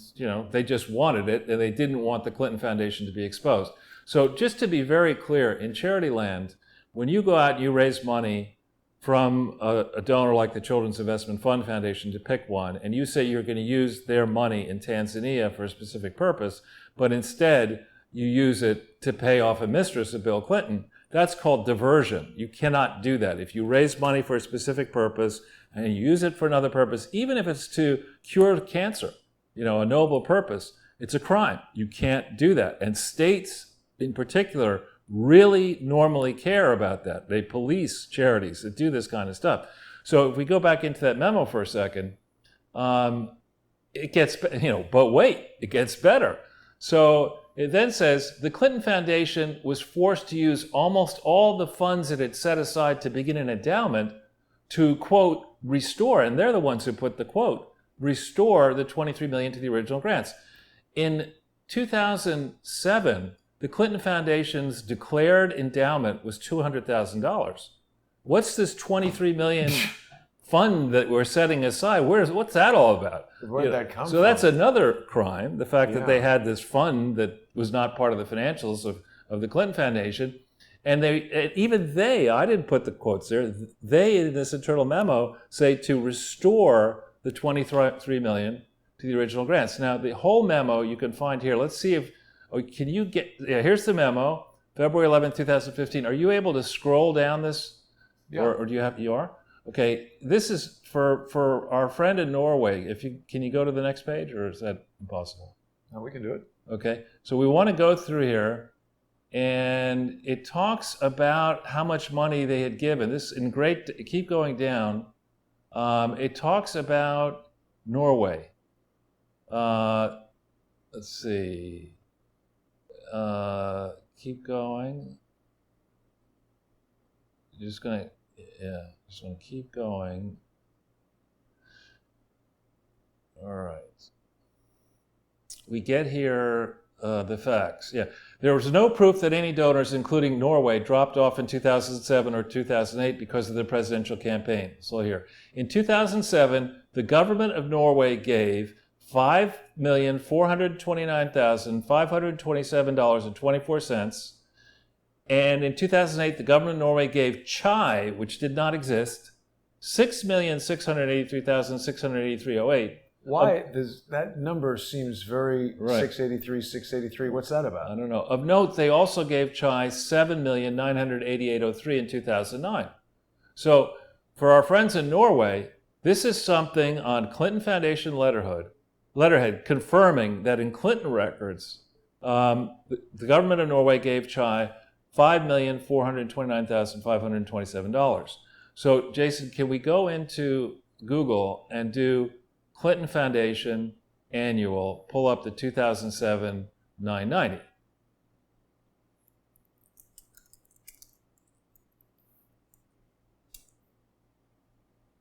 they just wanted it, and they didn't want the Clinton Foundation to be exposed. So just to be very clear, in charity land, when you go out and you raise money from a donor like the Children's Investment Fund Foundation, to pick one, and you say you're going to use their money in Tanzania for a specific purpose, but instead you use it to pay off a mistress of Bill Clinton, that's called diversion. You cannot do that. If you raise money for a specific purpose and you use it for another purpose, even if it's to cure cancer, a noble purpose, it's a crime. You can't do that. And states in particular really normally care about that. They police charities that do this kind of stuff. So if we go back into that memo for a second, it gets, but wait, it gets better. So it then says the Clinton Foundation was forced to use almost all the funds it had set aside to begin an endowment to, quote, restore, and they're the ones who put the quote, restore the $23 million to the original grants. In 2007, the Clinton Foundation's declared endowment was $200,000. What's this $23 million fund that we're setting aside? What's that all about? Where did that come from? So that's another crime, the fact that they had this fund that was not part of the financials of the Clinton Foundation. And I didn't put the quotes there, they in this internal memo say to restore the $23 million to the original grants. Now, the whole memo you can find here. Let's see if, here's the memo, February 11, 2015. Are you able to scroll down this? Yeah. Or you are? Okay, this is for our friend in Norway. Can you go to the next page, or is that impossible? No, we can do it. Okay, so we want to go through here, and it talks about how much money they had given. Keep going down. It talks about Norway. Let's see. Keep going. just gonna keep going. All right. We get here the facts. Yeah. There was no proof that any donors, including Norway, dropped off in 2007 or 2008 because of the presidential campaign. So here. In 2007, the government of Norway gave $5,429,527.24. And in 2008, the government of Norway gave chai, which did not exist, $6,683,683.08. Why does that number seems very 683? What's that about? I don't know. Of note, they also gave chai $7,988,003 in 2009. So for our friends in Norway, this is something on Clinton Foundation letterhead confirming that in Clinton records, the government of Norway gave chai $5,429,527. So Jason, can we go into Google and do Clinton Foundation annual, pull up the 2007 990.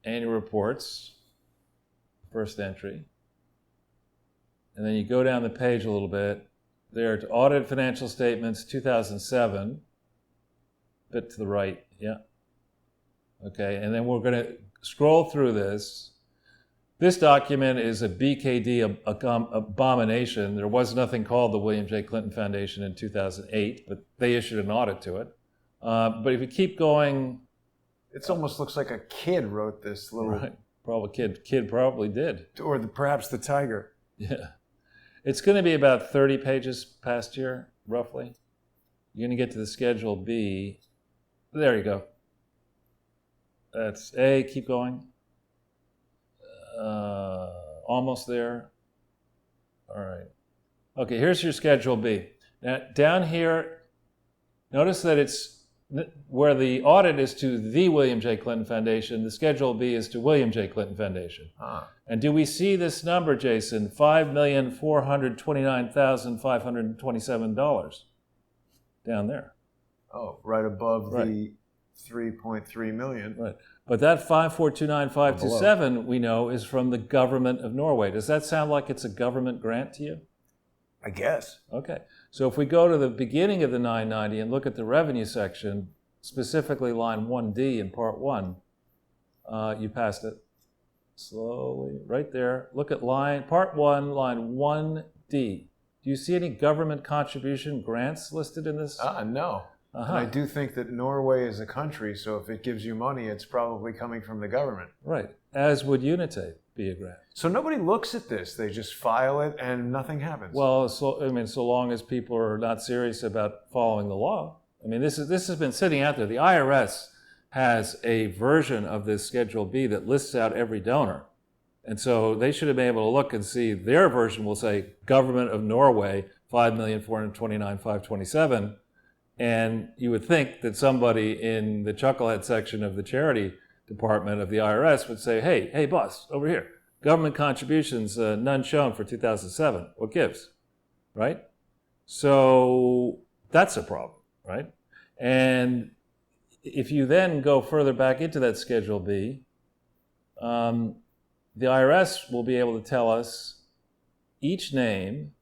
Annual reports, first entry. And then you go down the page a little bit. There to audited financial statements, 2007. Bit to the right, yeah. Okay, and then we're going to scroll through this. This document is a BKD abomination. There was nothing called the William J. Clinton Foundation in 2008, but they issued an audit to it. But if you keep going... It almost looks like a kid wrote this little... Right. Probably kid probably did. Or perhaps the tiger. Yeah. It's going to be about 30 pages past year, roughly. You're going to get to the Schedule B. There you go. That's A. Keep going. Almost there. All right. Okay, here's your Schedule B. Now, down here, notice that it's where the audit is to the William J. Clinton Foundation, the Schedule B is to William J. Clinton Foundation. And do we see this number, Jason? $5,429,527 down there. Oh, right above the 3.3 million. Right. But that 5,429,527 we know is from the government of Norway. Does that sound like it's a government grant to you? I guess. Okay. So if we go to the beginning of the 990 and look at the revenue section, specifically line 1D in part 1, you passed it slowly, right there. Look at part 1, line 1D. Do you see any government contribution grants listed in this? No. And I do think that Norway is a country, so if it gives you money, it's probably coming from the government. Right, as would Unite be a grant. So nobody looks at this. They just file it and nothing happens. Well, so long as people are not serious about following the law. I mean, this has been sitting out there. The IRS has a version of this Schedule B that lists out every donor. And so they should have been able to look and see their version will say, Government of Norway, $5,429,527. And you would think that somebody in the chucklehead section of the charity department of the IRS would say, hey, boss, over here. Government contributions, none shown for 2007. What gives? Right? So that's a problem, right? And if you then go further back into that Schedule B, the IRS will be able to tell us each name,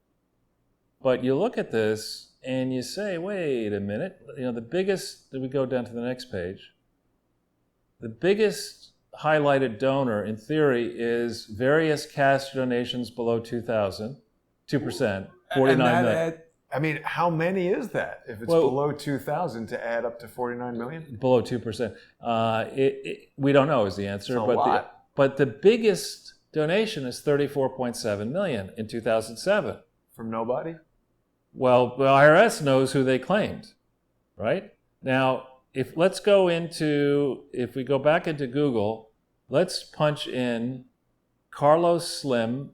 but you look at this and you say, wait a minute, the biggest, we go down to the next page, the biggest highlighted donor in theory is various cash donations below 2%, 49 million. I mean, how many is that? If it's below 2,000 to add up to 49 million? Below 2%. We don't know is the answer. It's a lot. But the biggest donation is 34.7 million in 2007. From nobody? Well, the IRS knows who they claimed, right? Now, if we go back into Google, let's punch in Carlos Slim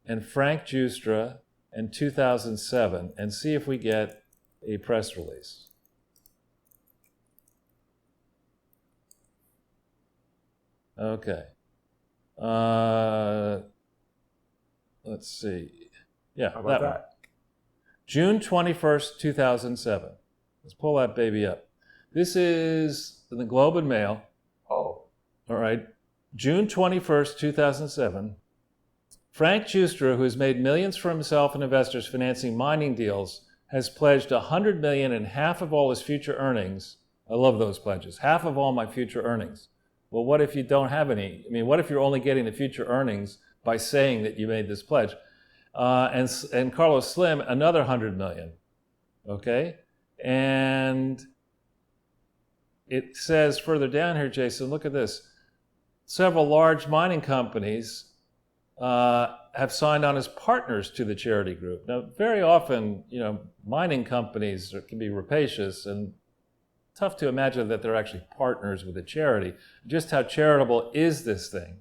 and Frank Justra in 2007 and see if we get a press release. Okay. Let's see. Yeah, how about that? June 21st, 2007. Let's pull that baby up. This is in the Globe and Mail. Oh. All right. June 21st, 2007. Frank Giustra, who has made millions for himself and investors financing mining deals, has pledged $100 million and half of all his future earnings. I love those pledges. Half of all my future earnings. Well, what if you don't have any? I mean, what if you're only getting the future earnings by saying that you made this pledge? And Carlos Slim, another $100 million. Okay? And it says further down here, Jason, look at this. Several large mining companies have signed on as partners to the charity group. Now, very often, mining companies can be rapacious and tough to imagine that they're actually partners with a charity. Just how charitable is this thing?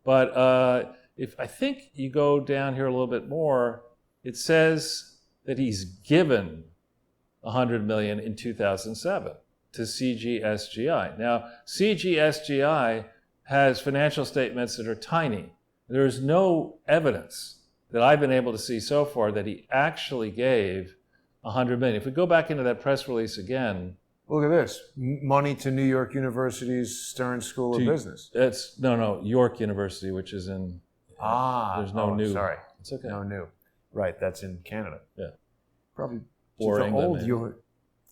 But if I think you go down here a little bit more, it says that he's given $100 million in 2007 to CGSGI. Now, CGSGI has financial statements that are tiny. There is no evidence that I've been able to see so far that he actually gave $100 million. If we go back into that press release again. Look at this. Money to New York University's Stern School of Business. It's York University, which is in... there's no new. Sorry. It's okay. No new. Right, that's in Canada. Yeah. Probably. Or England, Old York.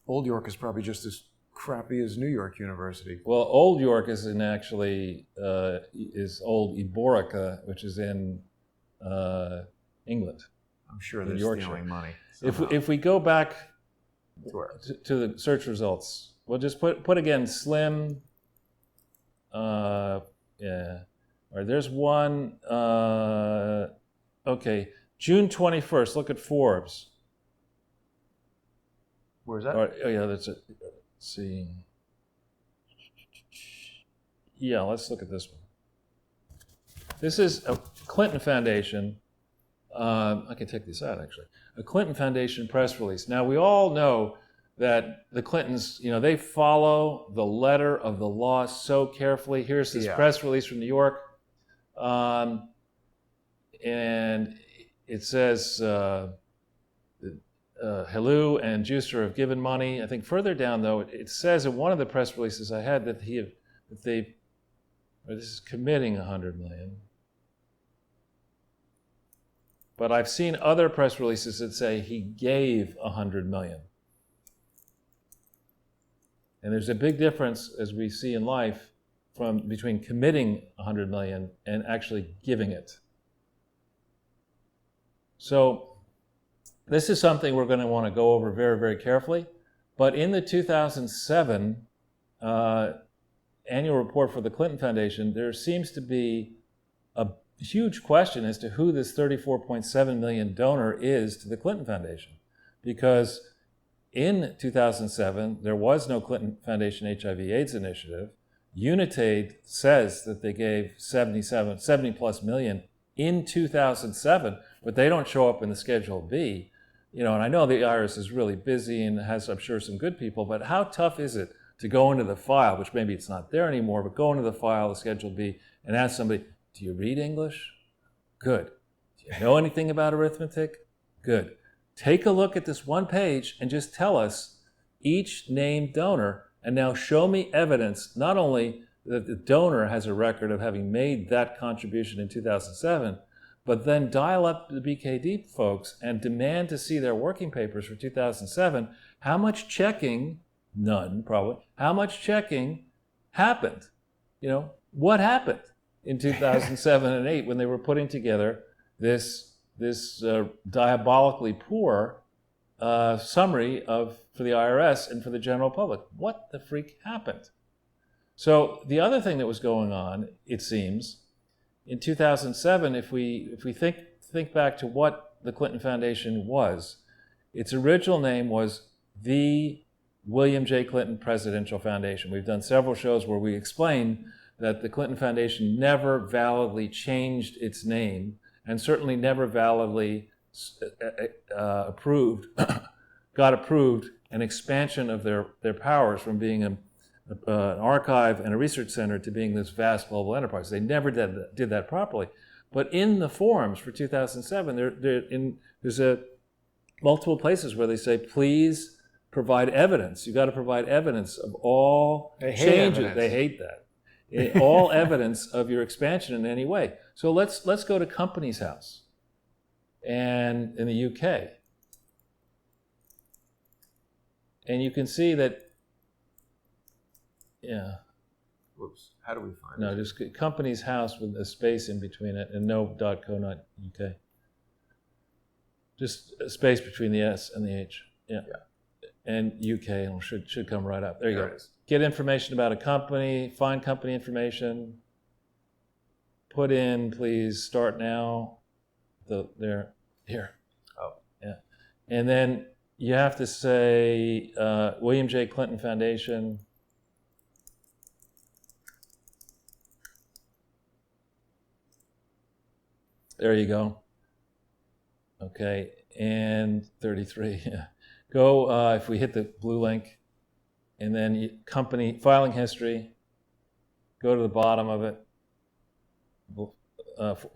Old York is probably just as crappy as New York University. Well, Old York is is Old Eborica, which is in England. I'm sure they're stealing money. If we go back to the search results, we'll just put again Slim. Yeah. All right, there's one. Okay, June 21st. Look at Forbes. Where's that? All right, oh yeah, that's it. Let's see. Yeah, let's look at this one. This is a Clinton Foundation. I can take this out actually. A Clinton Foundation press release. Now we all know that the Clintons, they follow the letter of the law so carefully. Here's this press release from New York. And it says Helou and Giustra have given money. I think further down, though, it says in one of the press releases I had that this is committing $100 million. But I've seen other press releases that say he gave $100 million. And there's a big difference, as we see in life, between committing $100 million and actually giving it. So this is something we're going to want to go over very, very carefully. But in the 2007 annual report for the Clinton Foundation, there seems to be a huge question as to who this $34.7 million donor is to the Clinton Foundation. Because in 2007, there was no Clinton Foundation HIV/AIDS initiative. Unitaid says that they gave 70 plus million in 2007, but they don't show up in the Schedule B. And I know the IRS is really busy and has, I'm sure, some good people, but how tough is it to go into the file, which maybe it's not there anymore, but go into the file, the Schedule B, and ask somebody, do you read English? Good. Do you know anything about arithmetic? Good. Take a look at this one page and just tell us each named donor, and now show me evidence, not only that the donor has a record of having made that contribution in 2007, but then dial up the BKD folks and demand to see their working papers for 2007. How much checking, none probably, how much checking happened? What happened in 2007 and 8 when they were putting together this diabolically poor summary for the IRS and for the general public? What the freak happened? So the other thing that was going on, it seems, in 2007, if we think back to what the Clinton Foundation was, its original name was the William J. Clinton Presidential Foundation. We've done several shows where we explain that the Clinton Foundation never validly changed its name and certainly never validly got approved an expansion of their powers from being an archive and a research center to being this vast global enterprise. They never did that properly. But in the forums for 2007, there's multiple places where they say, please provide evidence. You got to provide evidence of all changes. Evidence. They hate that. All evidence of your expansion in any way. So let's go to Companies House, and in the UK, and you can see that. Yeah. Whoops. How do we find it? No, just Companies House with a space in between it and no .co, not UK. Just a space between the S and the H. Yeah. And UK, and should come right up. There you go. Get information about a company, find company information, put in, please, start now. Here. Oh. Yeah. And then you have to say William J. Clinton Foundation. There you go. Okay, and 33. Yeah. Go, if we hit the blue link, and then company, filing history, go to the bottom of it,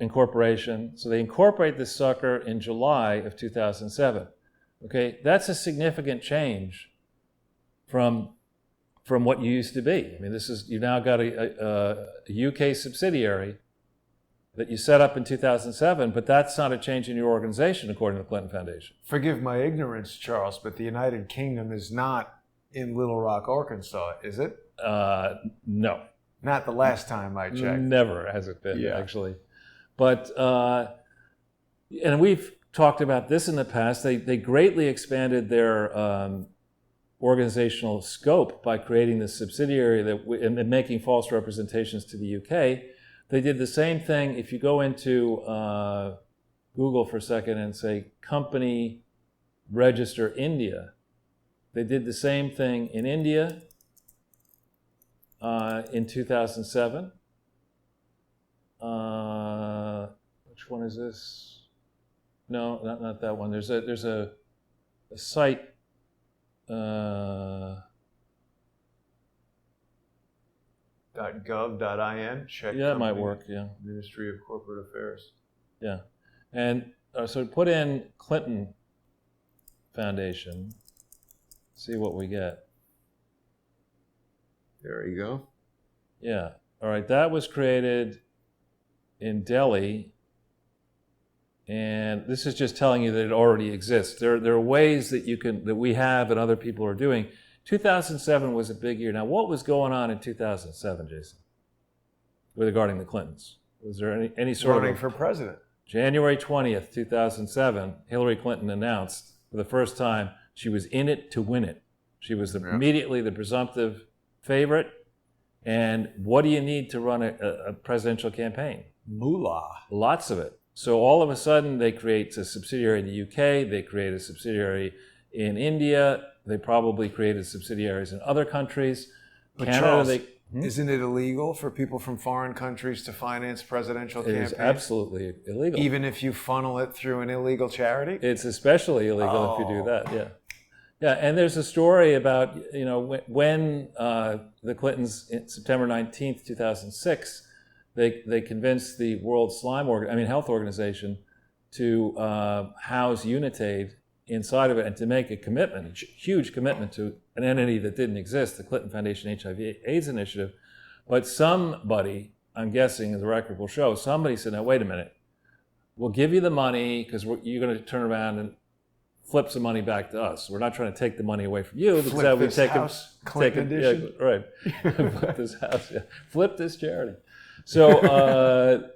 incorporation. So they incorporate this sucker in July of 2007. Okay, that's a significant change from what you used to be. I mean, you've now got a UK subsidiary that you set up in 2007, but that's not a change in your organization, according to the Clinton Foundation. Forgive my ignorance, Charles, but the United Kingdom is not in Little Rock, Arkansas, is it? No. Not the last time I checked. Never has it been, actually. But, and we've talked about this in the past, they greatly expanded their organizational scope by creating this subsidiary and making false representations to the UK. They did the same thing. If you go into Google for a second and say company register India, they did the same thing in India in 2007. Which one is this? No, not that one. There's a site. .gov.in, check. Yeah, it might work, yeah. Ministry of Corporate Affairs. Yeah. And so put in Clinton Foundation, see what we get. There you go. Yeah. All right, that was created in Delhi, and this is just telling you that it already exists. There are ways that we have and other people are doing. 2007 was a big year. Now, what was going on in 2007, Jason, regarding the Clintons? Was there any sort running of... for president? January 20th, 2007, Hillary Clinton announced for the first time she was in it to win it. She was immediately the presumptive favorite. And what do you need to run a presidential campaign? Moolah. Lots of it. So all of a sudden, they create a subsidiary in the UK, they create a subsidiary in India, they probably created subsidiaries in other countries. But Canada, Charles, isn't it illegal for people from foreign countries to finance presidential campaigns? It is absolutely illegal. Even if you funnel it through an illegal charity? It's especially illegal if you do that, yeah. Yeah, and there's a story about, when the Clintons, September 19th, 2006, they convinced the World Health Organization to house Unitaid inside of it and to make a commitment, a huge commitment to an entity that didn't exist, the Clinton Foundation HIV/AIDS Initiative. But somebody, I'm guessing, as the record will show, somebody said, now wait a minute, we'll give you the money because you're going to turn around and flip some money back to us. We're not trying to take the money away from you because that would take Clinton edition. Yeah, right. Flip this house, yeah. Flip this charity. So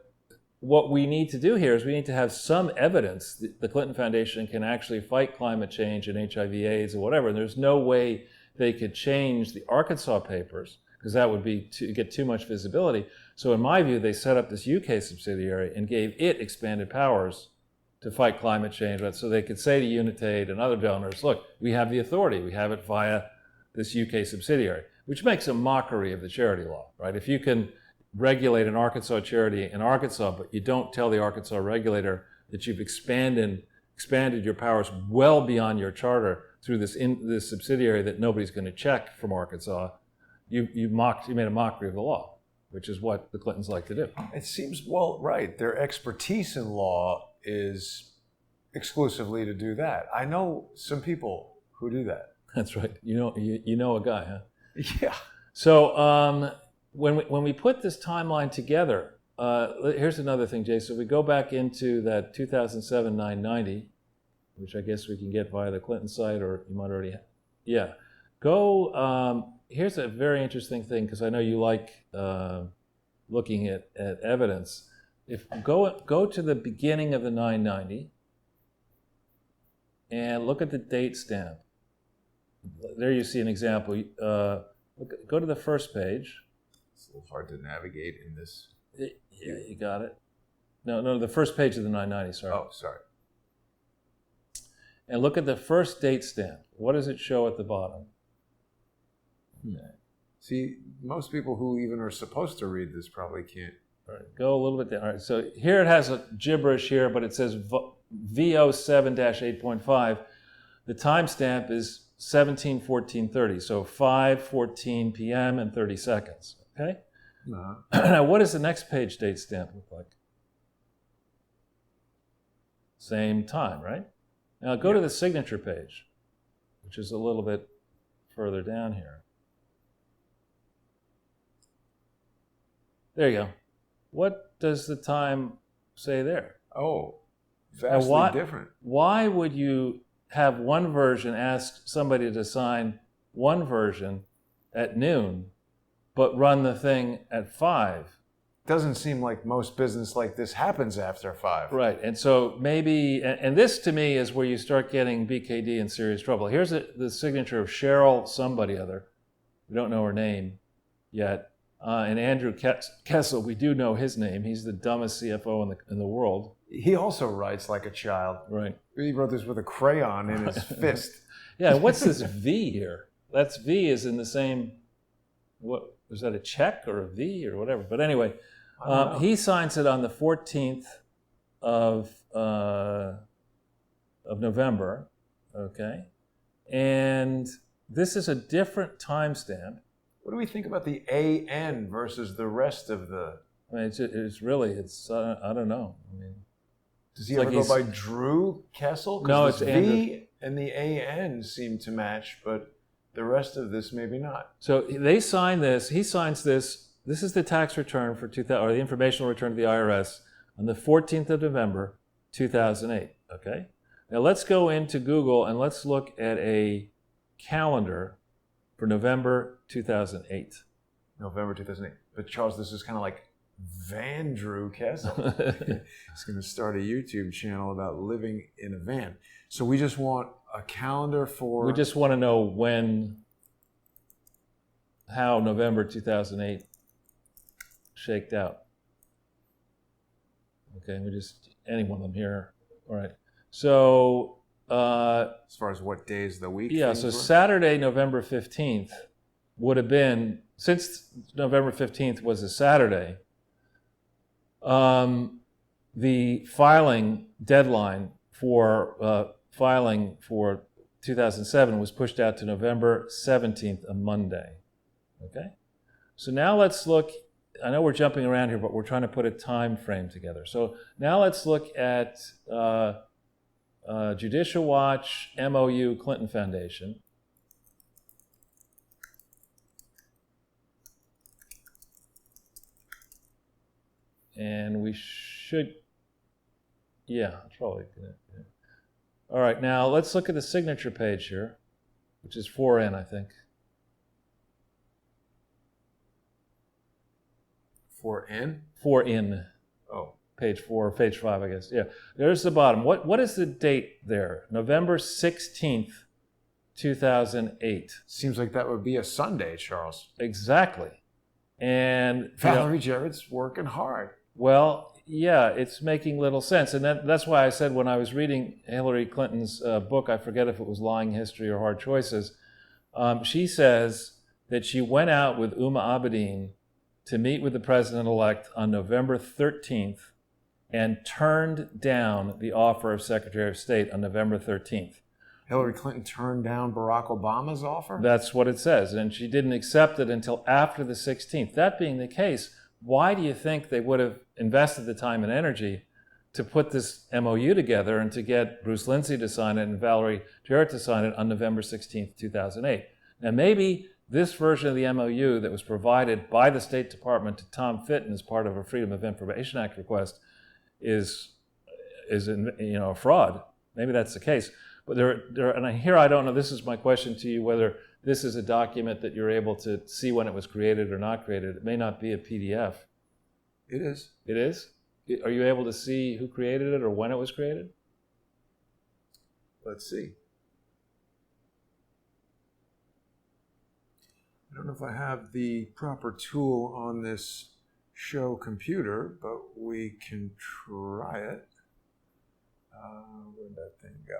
what we need to do here is we need to have some evidence that the Clinton Foundation can actually fight climate change and HIV/AIDS or whatever. And there's no way they could change the Arkansas papers because that would be to get too much visibility. So in my view, they set up this UK subsidiary and gave it expanded powers to fight climate change, so they could say to Unitaid and other donors, look, we have the authority. We have it via this UK subsidiary, which makes a mockery of the charity law, right? If you can regulate an Arkansas charity in Arkansas, but you don't tell the Arkansas regulator that you've expanded your powers well beyond your charter through this subsidiary that nobody's going to check from Arkansas, you made a mockery of the law, which is what the Clintons like to do. It seems, right. Their expertise in law is exclusively to do that. I know some people who do that. That's right. You know a guy, huh? Yeah. So when we put this timeline together, here's another thing, Jay. So we go back into that 2007 990, which I guess we can get via the Clinton site, or you might already have. Yeah. Go. Here's a very interesting thing, because I know you like looking at evidence. If go to the beginning of the 990 and look at the date stamp. There you see an example. Go to the first page. It's a little hard to navigate in this. Yeah, you got it. No, the first page of the 990, sorry. Oh, sorry. And look at the first date stamp. What does it show at the bottom? See, most people who even are supposed to read this probably can't. All right, go a little bit down. All right, so here it has a gibberish here, but it says VO7-8.5. The timestamp is 17:14:30, so 5:14 p.m. and 30 seconds. Okay. Now, what does the next page date stamp look like? Same time, right? Now go to the signature page, which is a little bit further down here. There you go. What does the time say there? Oh, vastly different. Why would you have one version ask somebody to sign one version at noon, but run the thing at 5? Doesn't seem like most business like this happens after 5. Right, and so maybe, and this to me is where you start getting BKD in serious trouble. Here's the signature of Cheryl somebody other. We don't know her name yet. And Andrew Kessel, we do know his name. He's the dumbest CFO in the world. He also writes like a child. Right. He wrote this with a crayon in his fist. Yeah, what's this V here? That's V is in the same, what, was that a check or a V or whatever? But anyway, he signs it on the 14th of November, okay? And this is a different timestamp. What do we think about the AN versus the rest of the... I mean, it's really, I don't know. I mean, does he ever go by Drew Kessel? No, it's the Andrew. V and the AN seem to match, but the rest of this maybe not. So they sign this. He signs this. This is the tax return for 2000, or the informational return to the IRS on the 14th of November, 2008. Okay. Now let's go into Google and let's look at a calendar for November 2008. November 2008. But Charles, this is kind of like Van Drew Kessel. He's going to start a YouTube channel about living in a van. So we just want a calendar for... We just want to know how November 2008 shaked out. Okay, any one of them here. All right. So... as far as what days of the week? Yeah, so Saturday, November 15th would have been, since November 15th was a Saturday, the filing deadline for filing for 2007 was pushed out to November 17th, a Monday. Okay? So now let's look, I know we're jumping around here, but we're trying to put a time frame together. So now let's look at Judicial Watch, MOU, Clinton Foundation. And we should, probably. Yeah. All right, now let's look at the signature page here, which is 4N, I think. 4N? 4N. Oh. Page 4, or page 5, I guess. Yeah, there's the bottom. What is the date there? November 16th, 2008. Seems like that would be a Sunday, Charles. Exactly. And Valerie Jarrett's working hard. Well, yeah, it's making little sense. And that's why I said when I was reading Hillary Clinton's book, I forget if it was Lying History or Hard Choices, she says that she went out with Uma Abedin to meet with the president-elect on November 13th and turned down the offer of Secretary of State on November 13th. Hillary Clinton turned down Barack Obama's offer? That's what it says, and she didn't accept it until after the 16th. That being the case, why do you think they would have invested the time and energy to put this MOU together and to get Bruce Lindsay to sign it and Valerie Jarrett to sign it on November 16th, 2008. Now, maybe this version of the MOU that was provided by the State Department to Tom Fitton as part of a Freedom of Information Act request is a fraud. Maybe that's the case. But here I don't know, this is my question to you, whether this is a document that you're able to see when it was created or not created. It may not be a PDF. It is. It is? Are you able to see who created it or when it was created? Let's see. I don't know if I have the proper tool on this show computer, but we can try it. Where'd that thing go?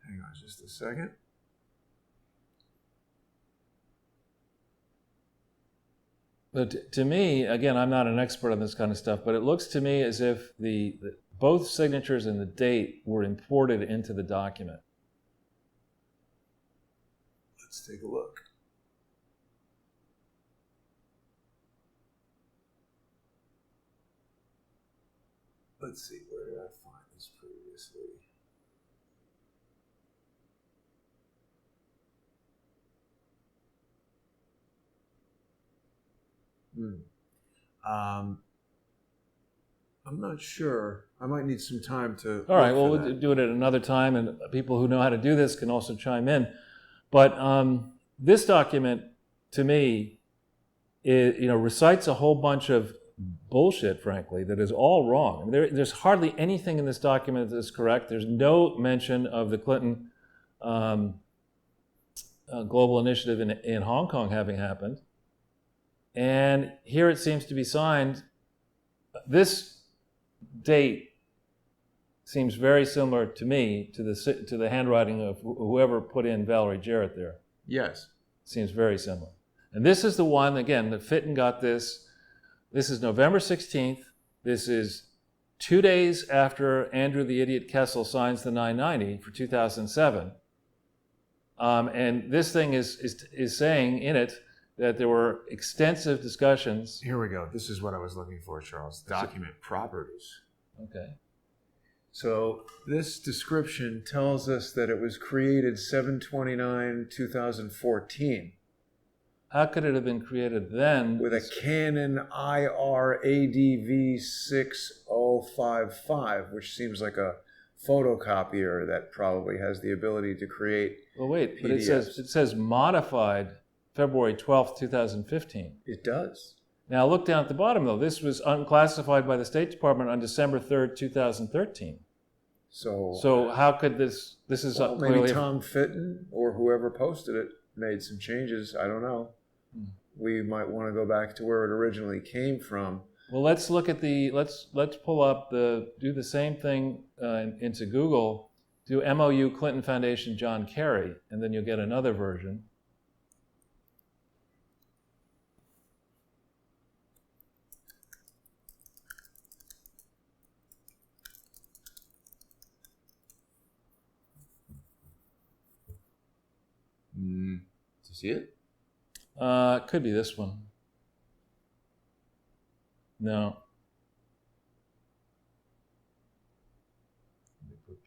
Hang on just a second. But to me, again, I'm not an expert on this kind of stuff, but it looks to me as if both signatures and the date were imported into the document. Let's take a look. Let's see, where did I find this previously? I'm not sure. I might need some time to. All right, well, we'll do it at another time, and people who know how to do this can also chime in. But this document, to me, recites a whole bunch of bullshit, frankly, that is all wrong. I mean, there's hardly anything in this document that is correct. There's no mention of the Clinton global initiative in Hong Kong having happened. And here it seems to be signed. This date seems very similar to me to the handwriting of whoever put in Valerie Jarrett there. Yes. Seems very similar. And this is the one, again, that Fitton got this. This is November 16th. This is 2 days after Andrew the Idiot Kessel signs the 990 for 2007. And this thing is saying in it that there were extensive discussions. Here we go. This is what I was looking for, Charles. Document properties. Okay. So this description tells us that it was created 7/29/2014. How could it have been created then? With a Canon IR ADV 6055, which seems like a photocopier that probably has the ability to create. Well, wait, PDFs. but it says modified February 12th, 2015. It does. Now look down at the bottom, though. This was unclassified by the State Department on December 3rd, 2013. So how could this is clearly... Maybe Tom Fitton or whoever posted it made some changes. I don't know. We might want to go back to where it originally came from. Well, let's look at let's pull up do the same thing into Google, do MOU Clinton Foundation John Kerry, and then you'll get another version. Do you see it? Could be this one. No.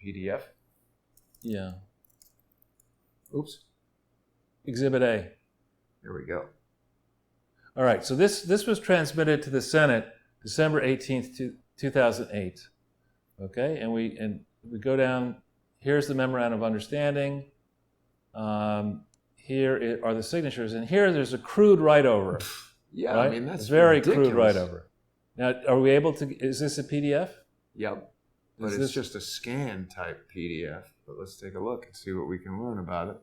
PDF? Yeah. Oops. Exhibit A. There we go. All right, so this was transmitted to the Senate December 18th, 2008. Okay, and we go down. Here's the memorandum of understanding. Here are the signatures, and here there's a crude write-over. Yeah, right? I mean, that's very ridiculous. Crude write-over. Now, are we able to? Is this a PDF? Yep. But it's just a scan type PDF. But let's take a look and see what we can learn about it.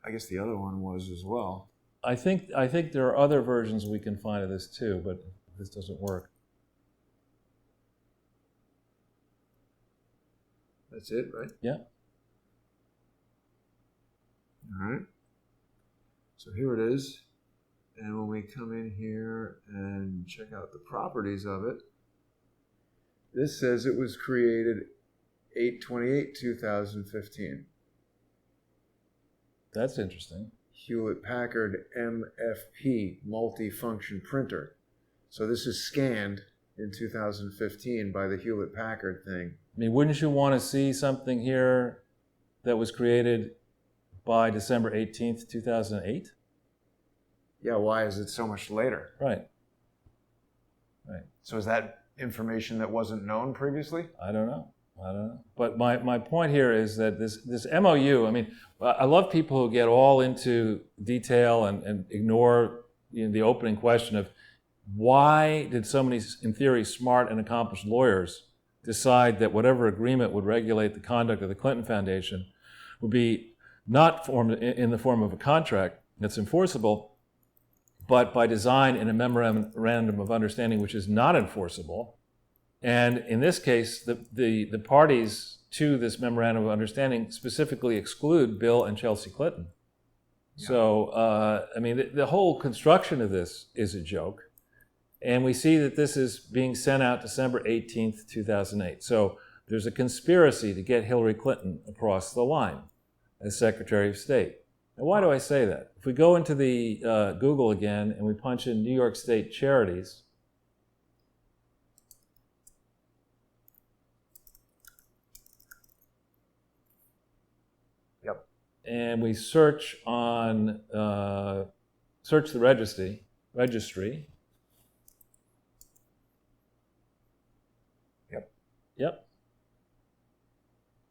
I guess the other one was as well. I think there are other versions we can find of this too, but this doesn't work. That's it, right? Yeah. All right. So here it is. And when we come in here and check out the properties of it, this says it was created 8/28/2015. That's interesting. Hewlett-Packard MFP multi-function printer. So this is scanned in 2015 by the Hewlett-Packard thing. I mean, wouldn't you want to see something here that was created by December 18th, 2008? Yeah, why is it so much later? Right. So is that information that wasn't known previously? I don't know. But my point here is that this MOU, I mean, I love people who get all into detail and ignore the opening question of why did so many, in theory, smart and accomplished lawyers decide that whatever agreement would regulate the conduct of the Clinton Foundation would be not formed in the form of a contract that's enforceable, but by design in a memorandum of understanding which is not enforceable. And in this case, the parties to this memorandum of understanding specifically exclude Bill and Chelsea Clinton. Yeah. So, I mean, the whole construction of this is a joke. And we see that this is being sent out December 18th, 2008. So there's a conspiracy to get Hillary Clinton across the line as Secretary of State. Now, why do I say that? If we go into the Google again and we punch in New York State charities, and we search on search the registry. Yep.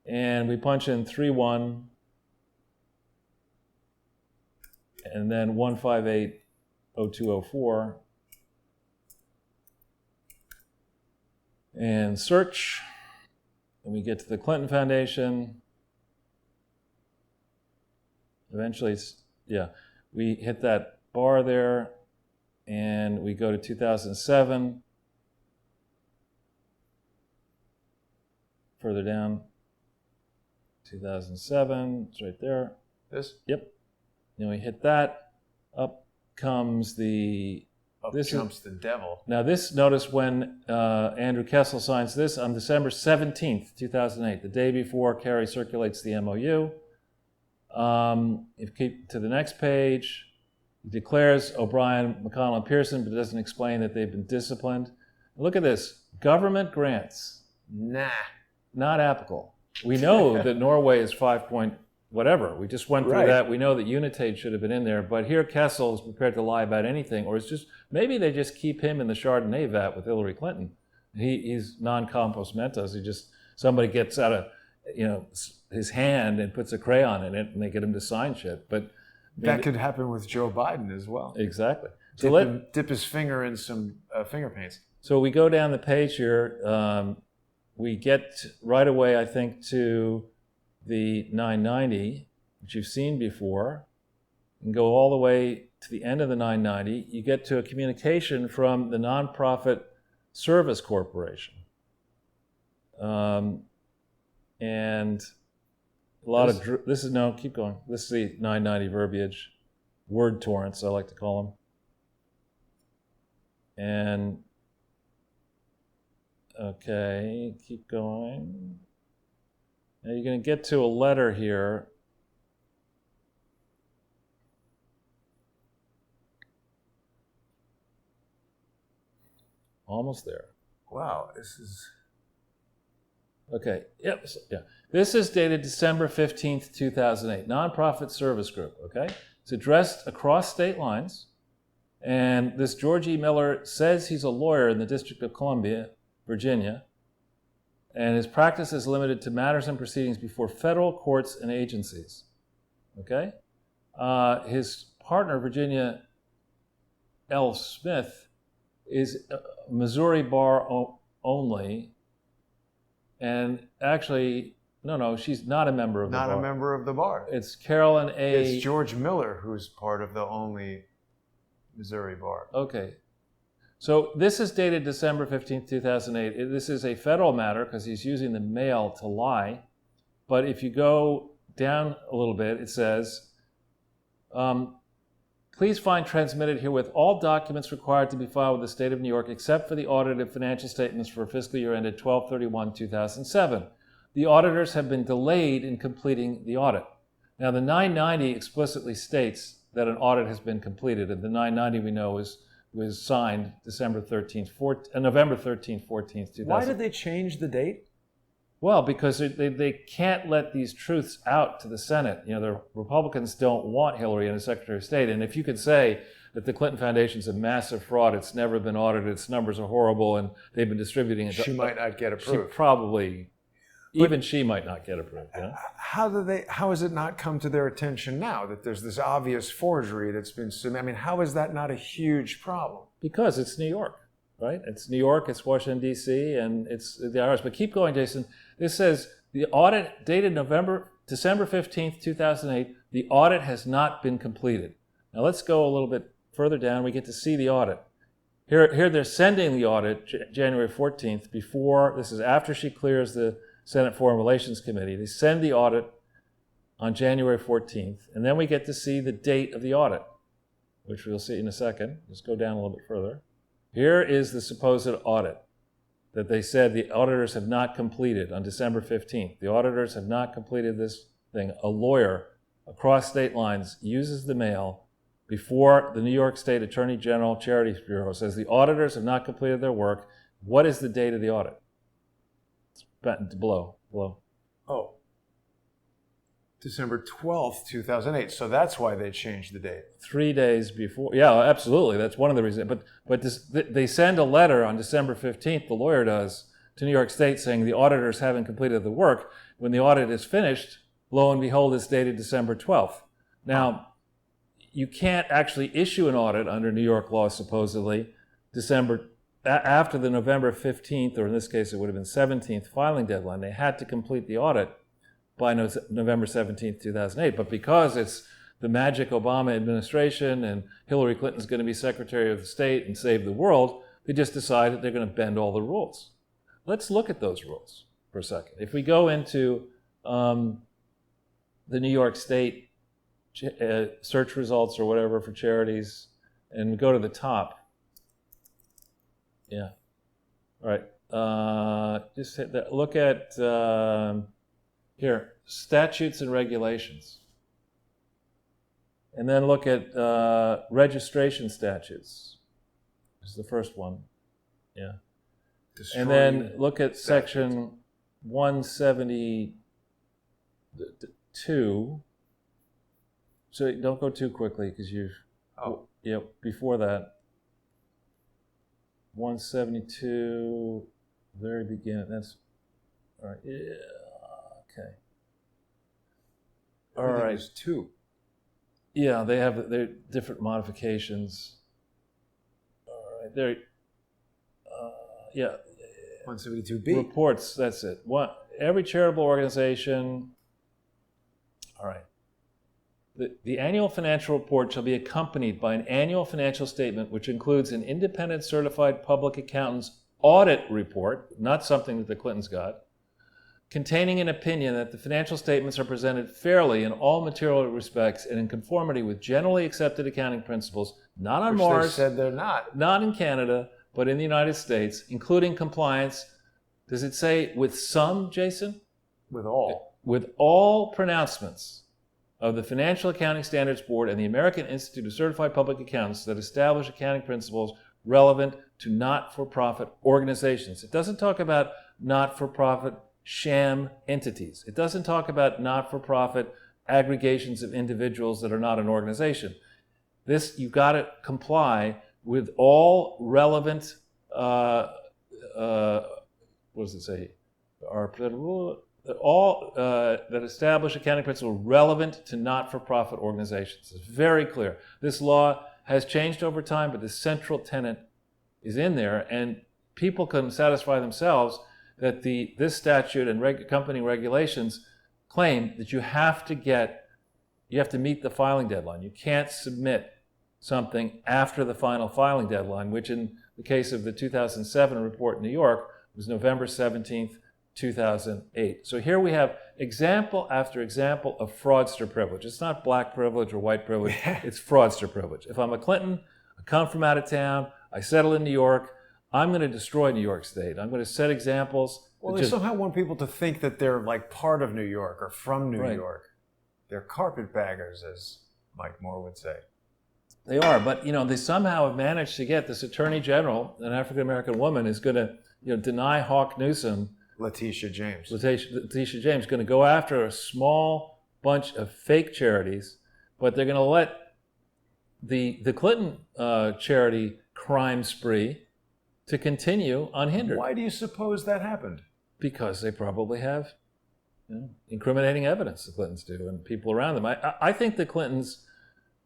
And we punch in 31 and then 1580204 and search, and we get to the Clinton Foundation. Eventually, we hit that bar there, and we go to 2007. Further down, 2007, it's right there. This? Yep. Then we hit that. Up comes the... Up jumps the devil. Now this, notice when Andrew Kessel signs this on December 17th, 2008, the day before Kerry circulates the MOU. If you keep to the next page, he declares O'Brien, McConnell, and Pearson, but doesn't explain that they've been disciplined. Look at this. Government grants. Nah. Not applicable. We know that Norway is 5 point whatever. We just went through that. We know that Unitate should have been in there, but here Kessel is prepared to lie about anything, or it's just, maybe they just keep him in the Chardonnay vat with Hillary Clinton. He's non-compos mentis. He just, somebody gets out of, his hand and puts a crayon in it and they get him to sign shit. But that could happen with Joe Biden as well. Exactly. So dip his finger in some finger paints. So we go down the page here. We get right away, I think, to the 990, which you've seen before, and go all the way to the end of the 990. You get to a communication from the Nonprofit Service Corporation. And a lot of, keep going. This is the 990 verbiage, word torrents, I like to call them. And, okay, keep going. Now you're going to get to a letter here. Almost there. Wow, this is... Okay, yep, yeah. This is dated December 15th, 2008. Nonprofit Service Group, okay? It's addressed across state lines. And this George E. Miller says he's a lawyer in the District of Columbia, Virginia. And his practice is limited to matters and proceedings before federal courts and agencies, okay? His partner, Virginia Ells Smith, is Missouri bar only. And actually, no, she's not a member of the bar. Not a member of the bar. It's Carolyn A. It's George Miller who's part of the only Missouri bar. Okay. So this is dated December 15th, 2008. This is a federal matter because he's using the mail to lie. But if you go down a little bit, it says, please find transmitted herewith all documents required to be filed with the state of New York except for the audited financial statements for fiscal year ended 12/31/2007. The auditors have been delayed in completing the audit. Now, the 990 explicitly states that an audit has been completed, and the 990 we know is was signed November 13th, 14th, 2000. Why did they change the date? Well, because they can't let these truths out to the Senate. You know, the Republicans don't want Hillary as Secretary of State. And if you could say that the Clinton Foundation's a massive fraud, it's never been audited, its numbers are horrible, and they've been distributing it. She might not get approved. She probably, even she might not get approved. Yeah? How has it not come to their attention now that there's this obvious forgery that's been submitted? I mean, how is that not a huge problem? Because it's New York, right? It's New York, it's Washington, D.C., and it's the IRS. But keep going, Jason. This says the audit dated December 15th, 2008, the audit has not been completed. Now let's go a little bit further down. We get to see the audit. Here they're sending the audit January 14th this is after she clears the Senate Foreign Relations Committee. They send the audit on January 14th, and then we get to see the date of the audit, which we'll see in a second. Let's go down a little bit further. Here is the supposed audit that they said the auditors have not completed on December 15th. The auditors have not completed this thing. A lawyer across state lines uses the mail before the New York State Attorney General Charities Bureau, says the auditors have not completed their work. What is the date of the audit? It's below. Oh, December 12th, 2008. So that's why they changed the date. 3 days before. Yeah, absolutely. That's one of the reasons. But they send a letter on December 15th, the lawyer does, to New York State saying the auditors haven't completed the work. When the audit is finished, lo and behold, it's dated December 12th. Now, you can't actually issue an audit under New York law, supposedly, after the November 15th, or in this case, it would have been 17th filing deadline. They had to complete the audit by November 17th, 2008. But because it's the magic Obama administration and Hillary Clinton's going to be Secretary of State and save the world, they just decided they're going to bend all the rules. Let's look at those rules for a second. If we go into the New York State search results or whatever for charities, and go to the top. Yeah. All right. Just hit that. Look at here, statutes and regulations. And then look at registration statutes. This is the first one. Yeah. And then look at section 172. So don't go too quickly because before that. 172, very beginning. That's all right. Yeah, okay. All right. There's two. Yeah, they have their different modifications. All right. There. Yeah. 172B. Reports. That's it. Every charitable organization. All right. The annual financial report shall be accompanied by an annual financial statement which includes an independent certified public accountant's audit report, not something that the Clintons got, containing an opinion that the financial statements are presented fairly in all material respects and in conformity with generally accepted accounting principles, not on Mars, they said they're not in Canada, but in the United States, including compliance. Does it say with some, Jason? With all. With all pronouncements of the Financial Accounting Standards Board and the American Institute of Certified Public Accountants that establish accounting principles relevant to not-for-profit organizations. It doesn't talk about not-for-profit sham entities. It doesn't talk about not-for-profit aggregations of individuals that are not an organization. You've got to comply with all relevant, what does it say? All that establish accounting principles relevant to not-for-profit organizations. It's very clear. This law has changed over time, but the central tenet is in there, and people can satisfy themselves that this statute and accompanying regulations claim that you have to meet the filing deadline. You can't submit something after the final filing deadline, which in the case of the 2007 report in New York was November 17th, 2008. So here we have example after example of fraudster privilege. It's not black privilege or white privilege. It's fraudster privilege. If I'm a Clinton, I come from out of town, I settle in New York, I'm going to destroy New York State. I'm going to set examples. Well, they somehow want people to think that they're like part of New York or from New York. They're carpetbaggers, as Mike Moore would say. They are, but they somehow have managed to get this attorney general, an African American woman, is going to deny Hawk Newsom. Letitia James Going to go after a small bunch of fake charities, but they're going to let the Clinton charity crime spree to continue unhindered. Why do you suppose that happened? Because they probably have incriminating evidence, the Clintons do, and people around them. I think the Clintons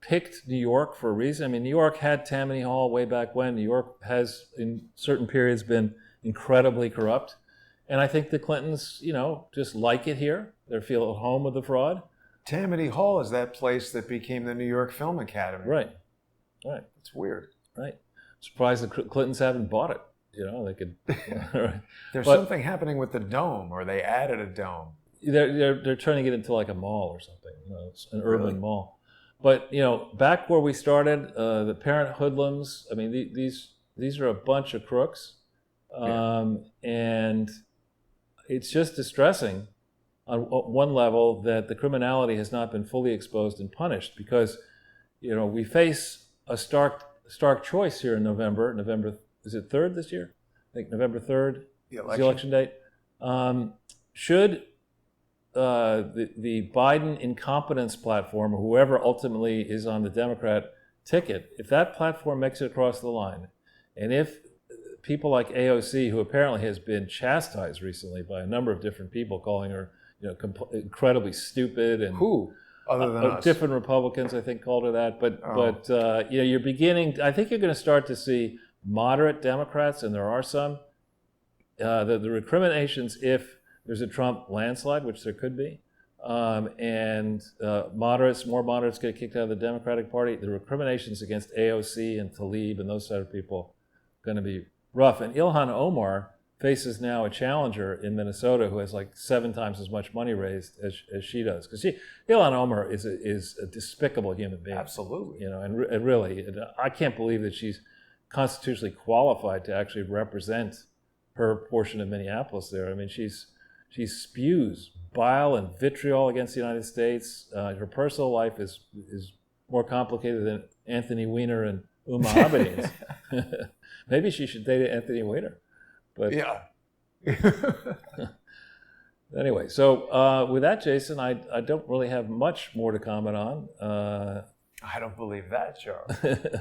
picked New York for a reason. I mean, New York had Tammany Hall way back when. New York has, in certain periods, been incredibly corrupt. And I think the Clintons, just like it here. They feel at home with the fraud. Tammany Hall is that place that became the New York Film Academy. Right. It's weird. Right. Surprised the Clintons haven't bought it. They could. Right. There's something happening with the dome, or they added a dome. They're turning it into like a mall or something. It's an urban mall. But back where we started, the parent hoodlums. I mean, these are a bunch of crooks, and it's just distressing on one level that the criminality has not been fully exposed and punished, because we face a stark choice here in November. November, is it 3rd this year? I think November 3rd is the election date. Should the Biden incompetence platform, or whoever ultimately is on the Democrat ticket, if that platform makes it across the line, and if people like AOC, who apparently has been chastised recently by a number of different people, calling her incredibly stupid, and who other than us? Different Republicans, I think, called her that. But you're beginning. I think you're going to start to see moderate Democrats, and there are some. The recriminations, if there's a Trump landslide, which there could be, and more moderates get kicked out of the Democratic Party, the recriminations against AOC and Tlaib and those sort of people are going to be rough. And Ilhan Omar faces now a challenger in Minnesota who has like 7 times as much money raised as she does. Because Ilhan Omar is a despicable human being. Absolutely. And really, I can't believe that she's constitutionally qualified to actually represent her portion of Minneapolis there. I mean, she spews bile and vitriol against the United States. Her personal life is more complicated than Anthony Weiner and Uma Abedin's. Maybe she should date Anthony Weiner. But yeah. Anyway, so with that, Jason, I don't really have much more to comment on. I don't believe that, Charles.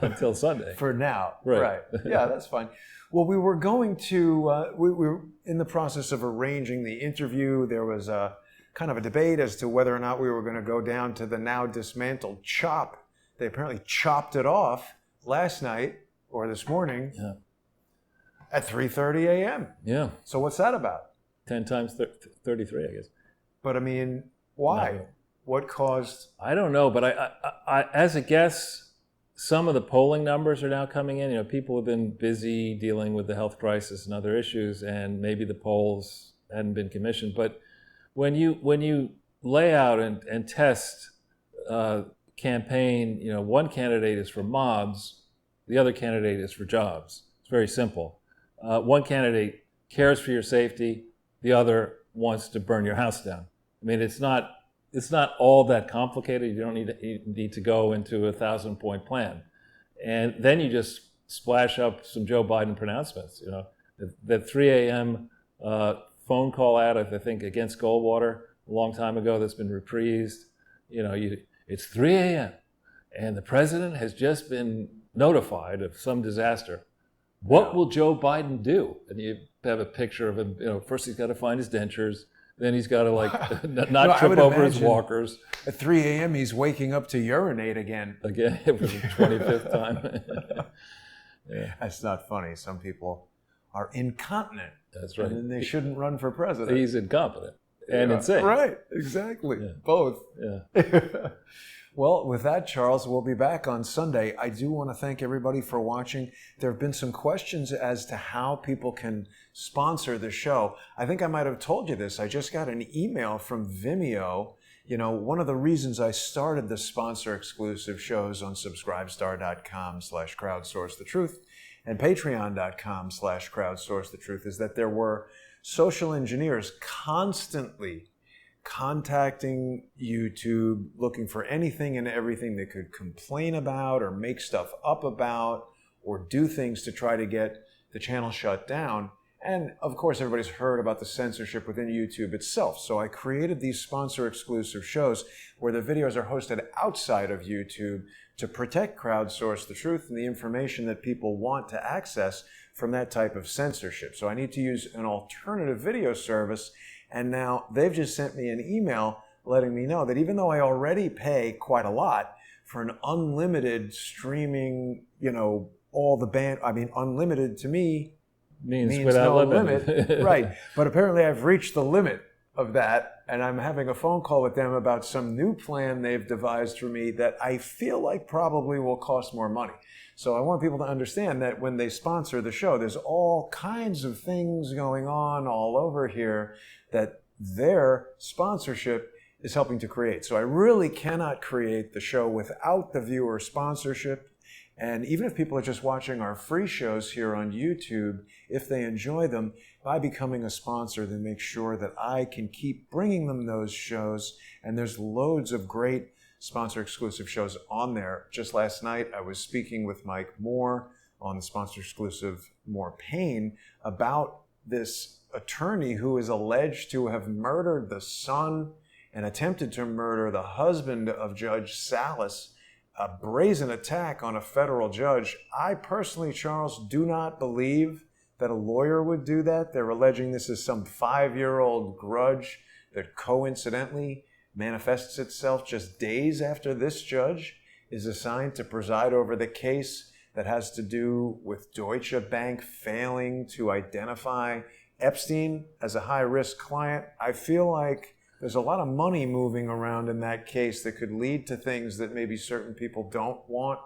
Until Sunday. For now. Right. Yeah, that's fine. Well, we were going to, we were in the process of arranging the interview. There was a kind of a debate as to whether or not we were going to go down to the now dismantled CHOP. They apparently chopped it off last night or this morning at 3:30 a.m. Yeah. So what's that about? 10 times 33, I guess. But I mean, why? What caused? I don't know, but I as a guess, some of the polling numbers are now coming in. People have been busy dealing with the health crisis and other issues, and maybe the polls hadn't been commissioned. But when you lay out and test campaign, one candidate is for mobs, the other candidate is for jobs. It's very simple. One candidate cares for your safety, the other wants to burn your house down. I mean, it's not all that complicated. You don't need to go into a 1,000-point plan. And then you just splash up some Joe Biden pronouncements. That 3 a.m. Phone call ad, I think, against Goldwater a long time ago that's been reprised. It's 3 a.m. and the president has just been notified of some disaster. What will Joe Biden do? And you have a picture of him. First he's got to find his dentures. Then he's got to not trip over his walkers. At 3 a.m. he's waking up to urinate again. Again, for the 25th time. Yeah. That's not funny. Some people are incontinent. That's right. And they shouldn't run for president. He's incompetent and insane. Right, exactly. Yeah. Both. Yeah. Well, with that, Charles, we'll be back on Sunday. I do want to thank everybody for watching. There have been some questions as to how people can sponsor the show. I think I might have told you this. I just got an email from Vimeo. One of the reasons I started the sponsor-exclusive shows on subscribestar.com/crowdsourcethetruth and patreon.com/crowdsourcethetruth is that there were social engineers constantly contacting YouTube, looking for anything and everything they could complain about or make stuff up about or do things to try to get the channel shut down. And of course, everybody's heard about the censorship within YouTube itself. So I created these sponsor exclusive shows where the videos are hosted outside of YouTube to protect Crowdsource, the truth and the information that people want to access from that type of censorship. So I need to use an alternative video service. And now they've just sent me an email letting me know that even though I already pay quite a lot for an unlimited streaming, all the band, unlimited to me means without no limit. Right. But apparently I've reached the limit of that, and I'm having a phone call with them about some new plan they've devised for me that I feel like probably will cost more money. So I want people to understand that when they sponsor the show, there's all kinds of things going on all over here that their sponsorship is helping to create. So I really cannot create the show without the viewer sponsorship. And even if people are just watching our free shows here on YouTube, if they enjoy them, by becoming a sponsor, then make sure that I can keep bringing them those shows. And there's loads of great sponsor exclusive shows on there. Just last night, I was speaking with Mike Moore on the sponsor exclusive More Pain about this attorney who is alleged to have murdered the son and attempted to murder the husband of Judge Salas. A brazen attack on a federal judge. I personally, Charles, do not believe that a lawyer would do that. They're alleging this is some 5-year-old grudge that coincidentally manifests itself just days after this judge is assigned to preside over the case that has to do with Deutsche Bank failing to identify Epstein as a high-risk client. I feel like there's a lot of money moving around in that case that could lead to things that maybe certain people don't want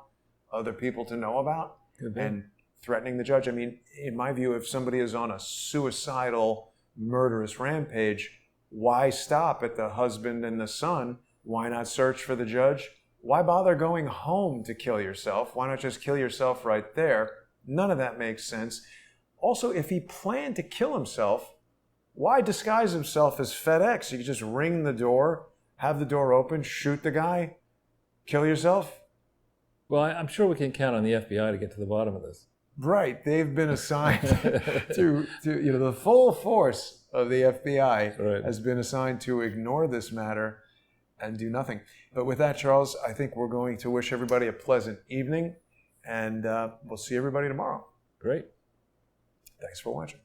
other people to know about and threatening the judge. I mean, in my view, if somebody is on a suicidal, murderous rampage, why stop at the husband and the son? Why not search for the judge? Why bother going home to kill yourself? Why not just kill yourself right there? None of that makes sense. Also, if he planned to kill himself, why disguise himself as FedEx? You could just ring the door, have the door open, shoot the guy, kill yourself. Well, I'm sure we can count on the FBI to get to the bottom of this. Right. They've been assigned to the full force of the FBI has been assigned to ignore this matter and do nothing. But with that, Charles, I think we're going to wish everybody a pleasant evening, and we'll see everybody tomorrow. Great. Thanks for watching.